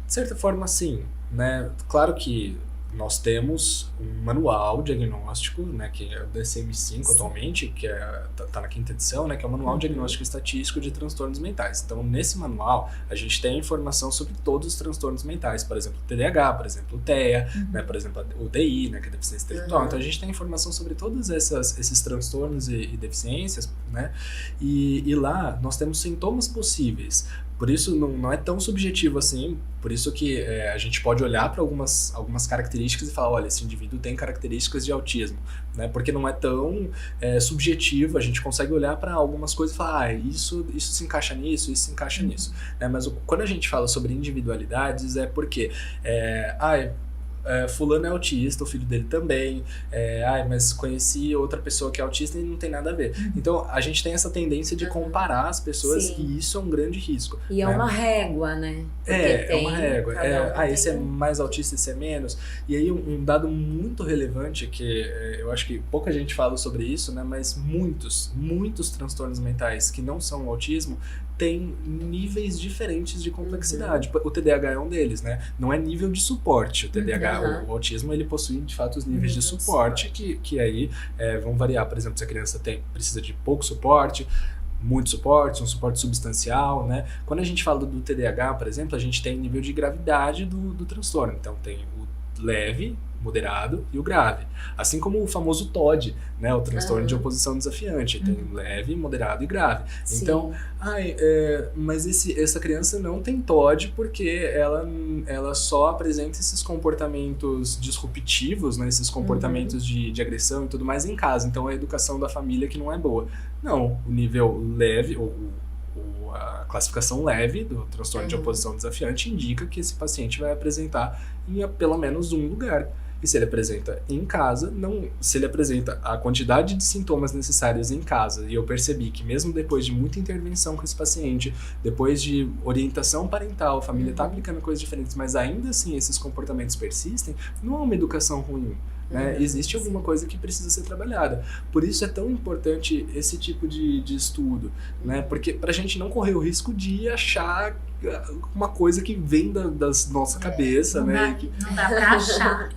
De certa forma, sim, né? Claro que nós temos um manual diagnóstico, né, que é o DSM-5 atualmente, que tá na 5ª edição, né, que é o Manual Diagnóstico Estatístico de Transtornos Mentais. Então, nesse manual, a gente tem informação sobre todos os transtornos mentais, por exemplo, o TDAH, por exemplo, o TEA, né, por exemplo, o DI, né, que é deficiência intelectual. Então, a gente tem informação sobre todos esses transtornos e deficiências, né, e lá nós temos sintomas possíveis. Por isso não é tão subjetivo assim, por isso que a gente pode olhar para algumas características e falar, olha, esse indivíduo tem características de autismo, né? Porque não é tão subjetivo, a gente consegue olhar para algumas coisas e falar, isso se encaixa nisso, isso se encaixa nisso, né? Mas quando a gente fala sobre individualidades é porque fulano é autista, o filho dele também, mas conheci outra pessoa que é autista e não tem nada a ver. Então, a gente tem essa tendência de comparar as pessoas e isso é um grande risco. E é uma régua, né? É uma régua. Esse é mais autista, esse é menos. E aí, um dado muito relevante que eu acho que pouca gente fala sobre isso, né? Mas muitos transtornos mentais que não são autismo tem níveis diferentes de complexidade. O TDAH é um deles, né? Não é nível de suporte. O TDAH, o autismo, ele possui, de fato, os níveis de suporte que aí vão variar. Por exemplo, se a criança precisa de pouco suporte, muito suporte, um suporte substancial, né? Quando a gente fala do TDAH, por exemplo, a gente tem nível de gravidade do transtorno. Então, tem o leve, moderado e o grave. Assim como o famoso TOD, né? O transtorno de oposição desafiante. Tem leve, moderado e grave. Sim. Então, mas essa criança não tem TOD porque ela só apresenta esses comportamentos disruptivos, né? Esses comportamentos de agressão e tudo mais em casa. Então, a educação da família que não é boa. Não, o nível leve, a classificação leve do transtorno de oposição desafiante indica que esse paciente vai apresentar em pelo menos um lugar. E se ele apresenta em casa, se ele apresenta a quantidade de sintomas necessários em casa, e eu percebi que mesmo depois de muita intervenção com esse paciente, depois de orientação parental, a família está aplicando coisas diferentes, mas ainda assim esses comportamentos persistem, não é uma educação ruim. Né? Existe alguma coisa que precisa ser trabalhada. Por isso é tão importante esse tipo de estudo, né? Porque pra gente não correr o risco de achar uma coisa que vem da nossa cabeça, não né? Não dá pra achar.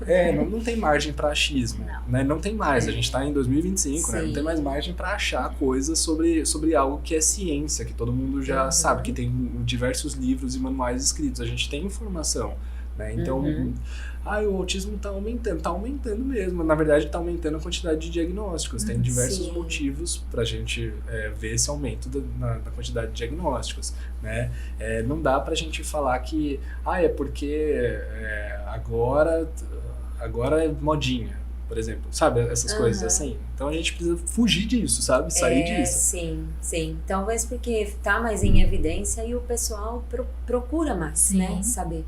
Não tem margem pra achismo, né? Não tem mais, a gente tá em 2025, né? Não tem mais margem pra achar coisas sobre algo que é ciência, que todo mundo já sabe, que tem diversos livros e manuais escritos, a gente tem informação, né? Então, o autismo tá aumentando mesmo. Na verdade, tá aumentando a quantidade de diagnósticos. Tem diversos motivos pra gente ver esse aumento na quantidade de diagnósticos, né? Não dá pra gente falar que é porque agora é modinha, por exemplo. Sabe? Essas coisas assim. Então a gente precisa fugir disso, sabe? Sair disso. Sim. Talvez porque tá mais em evidência e o pessoal procura mais, né? Saber.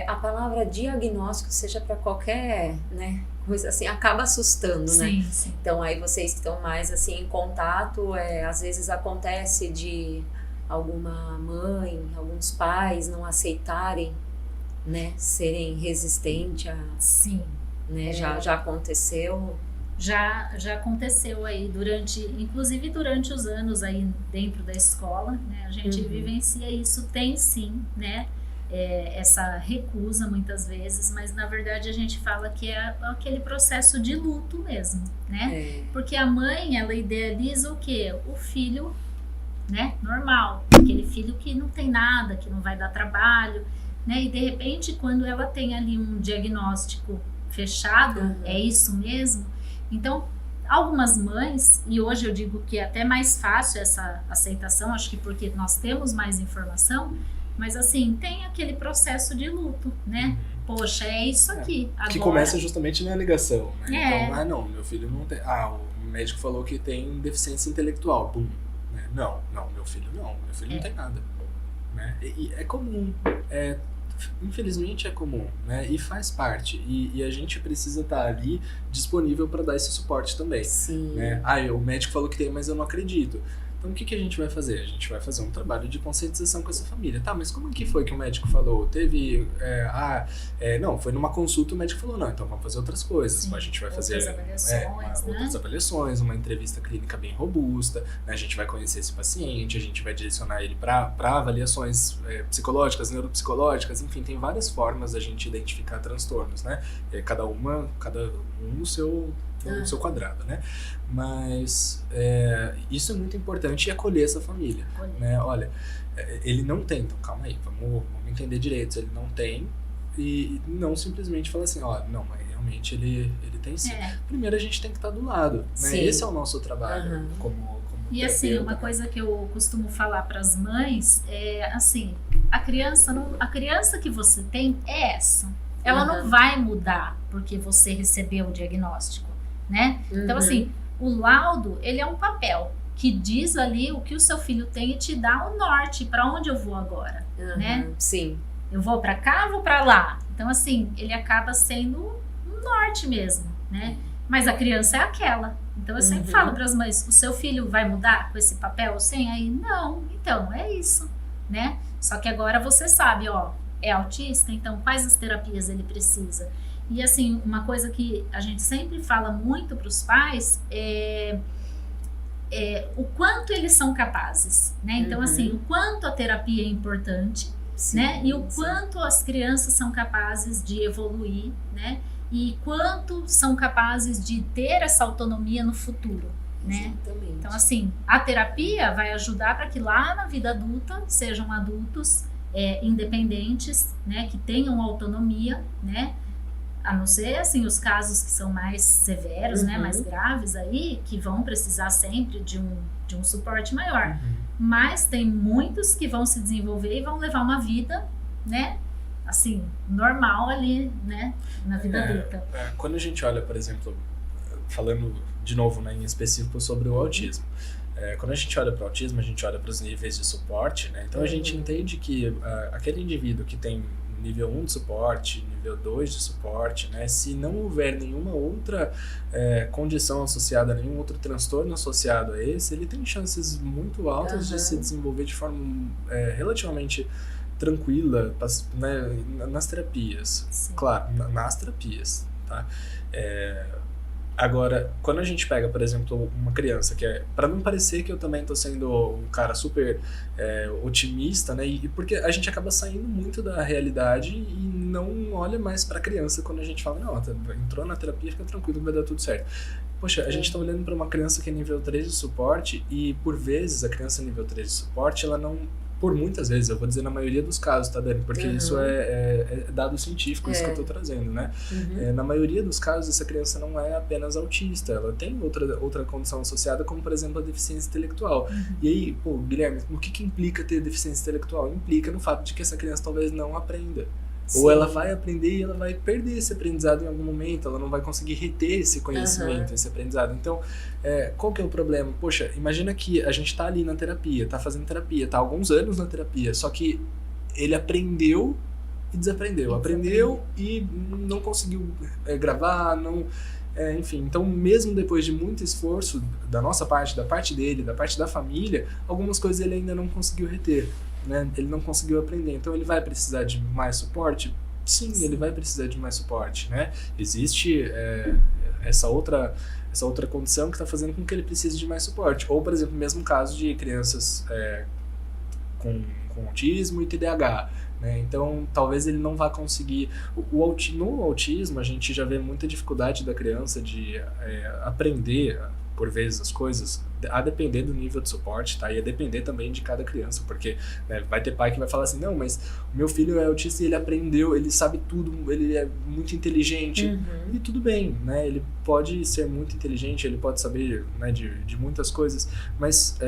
A palavra diagnóstico, seja para qualquer, né, coisa assim, acaba assustando, né? Sim. Então aí vocês que estão mais assim em contato, às vezes acontece de alguma mãe, alguns pais não aceitarem, né, serem resistentes a... Sim. Né, já aconteceu? Já aconteceu aí inclusive durante os anos aí dentro da escola, né? A gente vivencia isso, tem sim, né? Essa recusa muitas vezes, mas na verdade a gente fala que é aquele processo de luto mesmo, né? Porque a mãe, ela idealiza o quê? O filho, né? Normal, aquele filho que não tem nada, que não vai dar trabalho, né? E de repente quando ela tem ali um diagnóstico fechado, é isso mesmo. Então, algumas mães, e hoje eu digo que é até mais fácil essa aceitação, acho que porque nós temos mais informação, mas assim, tem aquele processo de luto, né? Poxa, é isso aqui. Agora... Que começa justamente na negação, né? Então, não, meu filho não tem... o médico falou que tem deficiência intelectual. Pum. Né? Não, meu filho não tem nada. Né? E é comum, infelizmente é comum, né? E faz parte. E a gente precisa estar ali disponível para dar esse suporte também. Sim. Né? O médico falou que tem, mas eu não acredito. Então o que a gente vai fazer? A gente vai fazer um trabalho de conscientização com essa família. Tá, mas como que foi que o médico falou? Teve... não, foi numa consulta o médico falou, não, então vamos fazer outras coisas. Sim, a gente vai fazer outras avaliações, uma entrevista clínica bem robusta, né? A gente vai conhecer esse paciente, a gente vai direcionar ele para avaliações psicológicas, neuropsicológicas, enfim, tem várias formas da gente identificar transtornos, né? Cada um no seu quadrado, né? Mas isso é muito importante, e acolher essa família, né? Olha, ele não tem, então calma aí, vamos entender direito, ele não tem, e não simplesmente falar assim, não, mas realmente ele tem sim. Primeiro a gente tem que estar do lado, né? Esse é o nosso trabalho como e assim, uma coisa que eu costumo falar para as mães é assim, a criança que você tem é essa, ela não vai mudar porque você recebeu o diagnóstico, né? Então assim, o laudo, ele é um papel que diz ali o que o seu filho tem e te dá o norte, para onde eu vou agora, né? Sim. Eu vou para cá, vou para lá. Então assim, ele acaba sendo um norte mesmo, né? Mas a criança é aquela. Então eu sempre falo para as mães, o seu filho vai mudar com esse papel sem? Aí, não. Então, é isso, né? Só que agora você sabe, é autista, então quais as terapias ele precisa? E assim, uma coisa que a gente sempre fala muito para os pais é o quanto eles são capazes, né? Então assim, o quanto a terapia é importante, né? E o quanto as crianças são capazes de evoluir, né? E quanto são capazes de ter essa autonomia no futuro, né? Exatamente. Então assim, a terapia vai ajudar para que lá na vida adulta sejam adultos independentes, né? Que tenham autonomia, né? A não ser, assim, os casos que são mais severos, né, mais graves aí, que vão precisar sempre de um suporte maior. Mas tem muitos que vão se desenvolver e vão levar uma vida, né, assim, normal ali, né, na vida adulta. Quando a gente olha, por exemplo, falando de novo, né, em específico sobre o autismo, quando a gente olha para o autismo, a gente olha para os níveis de suporte, né, então a gente entende que aquele indivíduo que tem nível 1 de suporte, nível 2 de suporte, né, se não houver nenhuma outra condição associada, nenhum outro transtorno associado a esse, ele tem chances muito altas de se desenvolver de forma relativamente tranquila, né, nas terapias. Sim. Claro, nas terapias, tá? Agora, quando a gente pega, por exemplo, uma criança que para não parecer que eu também tô sendo um cara super otimista, né? E porque a gente acaba saindo muito da realidade e não olha mais pra criança quando a gente fala, não, entrou na terapia, fica tranquilo, vai dar tudo certo. Poxa, a gente tá olhando pra uma criança que é nível 3 de suporte e, por vezes, a criança nível 3 de suporte, ela não... Por muitas vezes, eu vou dizer na maioria dos casos, tá, Dani? Porque isso é dado científico, isso que eu tô trazendo, né? Na maioria dos casos, essa criança não é apenas autista, ela tem outra condição associada, como, por exemplo, a deficiência intelectual. E aí, pô, Guilherme, o que implica ter deficiência intelectual? Implica no fato de que essa criança talvez não aprenda. Sim. Ou ela vai aprender e ela vai perder esse aprendizado em algum momento, ela não vai conseguir reter esse conhecimento, esse aprendizado. Então, qual que é o problema? Poxa, imagina que a gente tá ali na terapia, tá fazendo terapia, tá há alguns anos na terapia, só que ele aprendeu e desaprendeu. Aprendeu e não conseguiu gravar, não... enfim, então mesmo depois de muito esforço da nossa parte, da parte dele, da parte da família, algumas coisas ele ainda não conseguiu reter. Né? Ele não conseguiu aprender, então ele vai precisar de mais suporte? Sim, ele vai precisar de mais suporte, né? Existe essa outra condição que está fazendo com que ele precise de mais suporte. Ou, por exemplo, o mesmo caso de crianças com autismo e TDAH, né? Então, talvez ele não vá conseguir... No autismo, a gente já vê muita dificuldade da criança de aprender, por vezes, as coisas, a depender do nível de suporte, tá? E a depender também de cada criança, porque, né, vai ter pai que vai falar assim, não, mas o meu filho é autista e ele aprendeu, ele sabe tudo, ele é muito inteligente, e tudo bem, né? Ele pode ser muito inteligente, ele pode saber, né, de muitas coisas, mas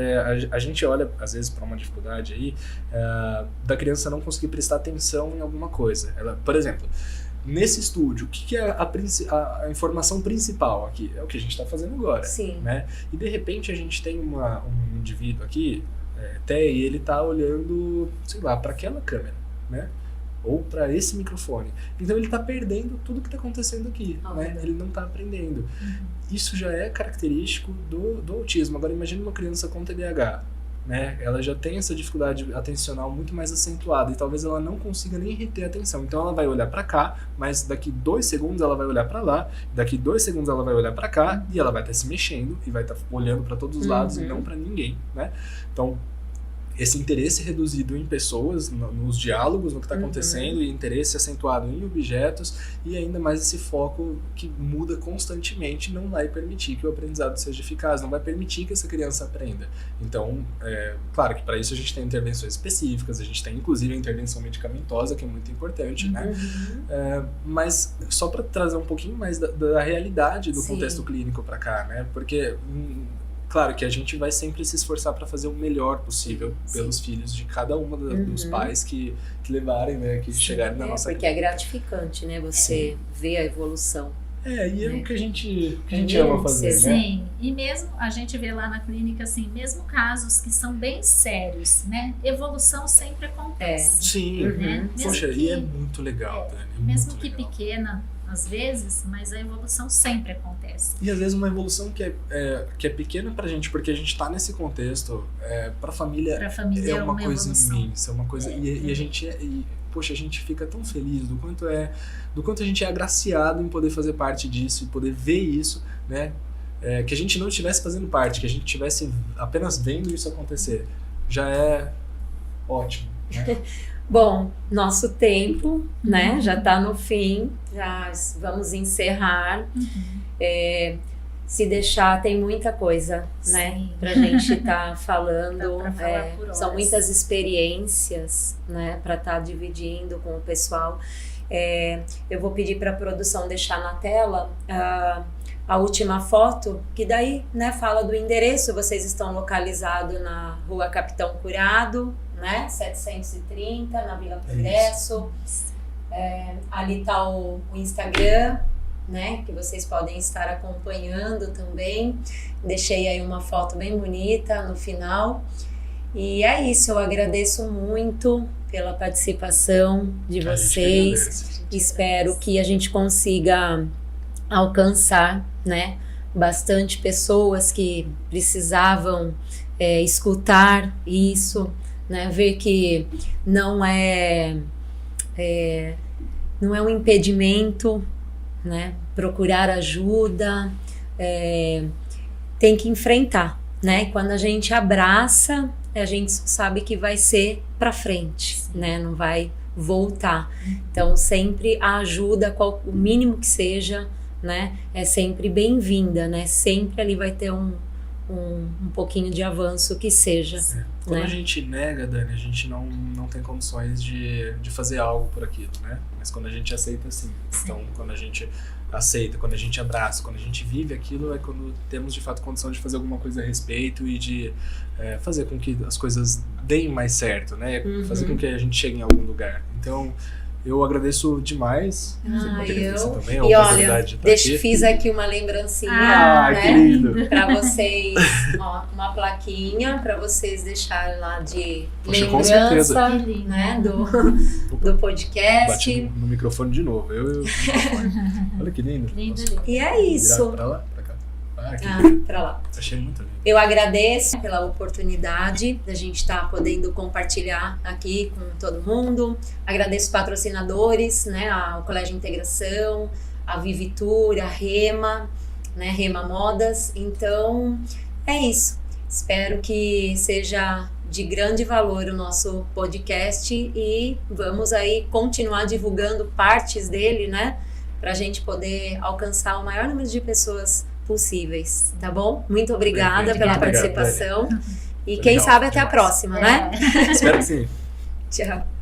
a gente olha, às vezes, para uma dificuldade aí, da criança não conseguir prestar atenção em alguma coisa. Ela, por exemplo, nesse estúdio, o que é a informação principal aqui? É o que a gente está fazendo agora. Sim. Né? E de repente a gente tem um indivíduo aqui, e ele está olhando, sei lá, para aquela câmera, né? Ou para esse microfone. Então ele está perdendo tudo que está acontecendo aqui, né? Ele não está aprendendo. Isso já é característico do autismo. Agora imagine uma criança com TDAH. Né? Ela já tem essa dificuldade atencional muito mais acentuada e talvez ela não consiga nem reter a atenção. Então ela vai olhar para cá, mas daqui 2 segundos ela vai olhar para lá, daqui 2 segundos ela vai olhar para cá e ela vai estar se mexendo e vai estar olhando para todos os lados e não para ninguém, né? Então esse interesse reduzido em pessoas, nos diálogos, no que está acontecendo, e interesse acentuado em objetos, e ainda mais esse foco que muda constantemente, não vai permitir que o aprendizado seja eficaz, não vai permitir que essa criança aprenda. Então, claro que para isso a gente tem intervenções específicas, a gente tem inclusive a intervenção medicamentosa, que é muito importante, né? Mas só para trazer um pouquinho mais da realidade do contexto clínico para cá, né? Porque... Claro que a gente vai sempre se esforçar para fazer o melhor possível pelos filhos de cada uma dos pais que levarem, né, que chegarem na nossa porque é gratificante, né, você ver a evolução. E é o que a gente ama fazer, né? Sim, e mesmo a gente vê lá na clínica, assim, mesmo casos que são bem sérios, né, evolução sempre acontece. Sim, né? Poxa, e é muito legal, Dani. Mesmo que pequena, às vezes, mas a evolução sempre acontece. E às vezes uma evolução que é pequena pra gente, porque a gente tá nesse contexto, pra família é uma coisa imensa, é uma coisa... E a gente poxa, a gente fica tão feliz do quanto a gente é agraciado em poder fazer parte disso, e poder ver isso, né? Que a gente não estivesse fazendo parte, que a gente estivesse apenas vendo isso acontecer. Já é ótimo, né? Bom, nosso tempo, né, já está no fim, já vamos encerrar. Se deixar, tem muita coisa, né, pra gente estar falando. São muitas experiências, né, para estar dividindo com o pessoal. Eu vou pedir para a produção deixar na tela a última foto, que daí, né, fala do endereço. Vocês estão localizados na Rua Capitão Curado, né, 730, na Vila Progresso. Ali está o Instagram, né, que vocês podem estar acompanhando também. Deixei aí uma foto bem bonita no final. E é isso, eu agradeço muito pela participação de vocês. Espero que a gente consiga alcançar, né, bastante pessoas que precisavam escutar isso, né, ver que não é um impedimento, né, procurar ajuda, tem que enfrentar, né, quando a gente abraça, a gente sabe que vai ser para frente, né, não vai voltar. Então sempre a ajuda, o mínimo que seja, né, é sempre bem-vinda, né, sempre ali vai ter um pouquinho de avanço que seja. Quando né? a gente nega, Dani, a gente não tem condições de fazer algo por aquilo, né? Mas quando a gente aceita, sim. Então, quando a gente aceita, quando a gente abraça, quando a gente vive aquilo, é quando temos de fato condição de fazer alguma coisa a respeito e de fazer com que as coisas deem mais certo, né? Fazer com que a gente chegue em algum lugar. Então, eu agradeço demais. Também, e olha, fiz aqui uma lembrancinha, né, que lindo. Para vocês, ó, uma plaquinha para vocês deixarem lá de lembrança, né, do podcast. Bati no microfone de novo. Eu olha que lindo. E é isso. Pra lá, pra cá. Pra lá. Achei muito lindo. Eu agradeço pela oportunidade da gente estar podendo compartilhar aqui com todo mundo. Agradeço os patrocinadores, né, o Colégio Integração, a Vivitur, a Rema, né, Rema Modas. Então, é isso. Espero que seja de grande valor o nosso podcast e vamos aí continuar divulgando partes dele, né, pra gente poder alcançar o maior número de pessoas possíveis, tá bom? Muito obrigada pela participação. E quem sabe até a próxima, né? Espero que sim. Tchau.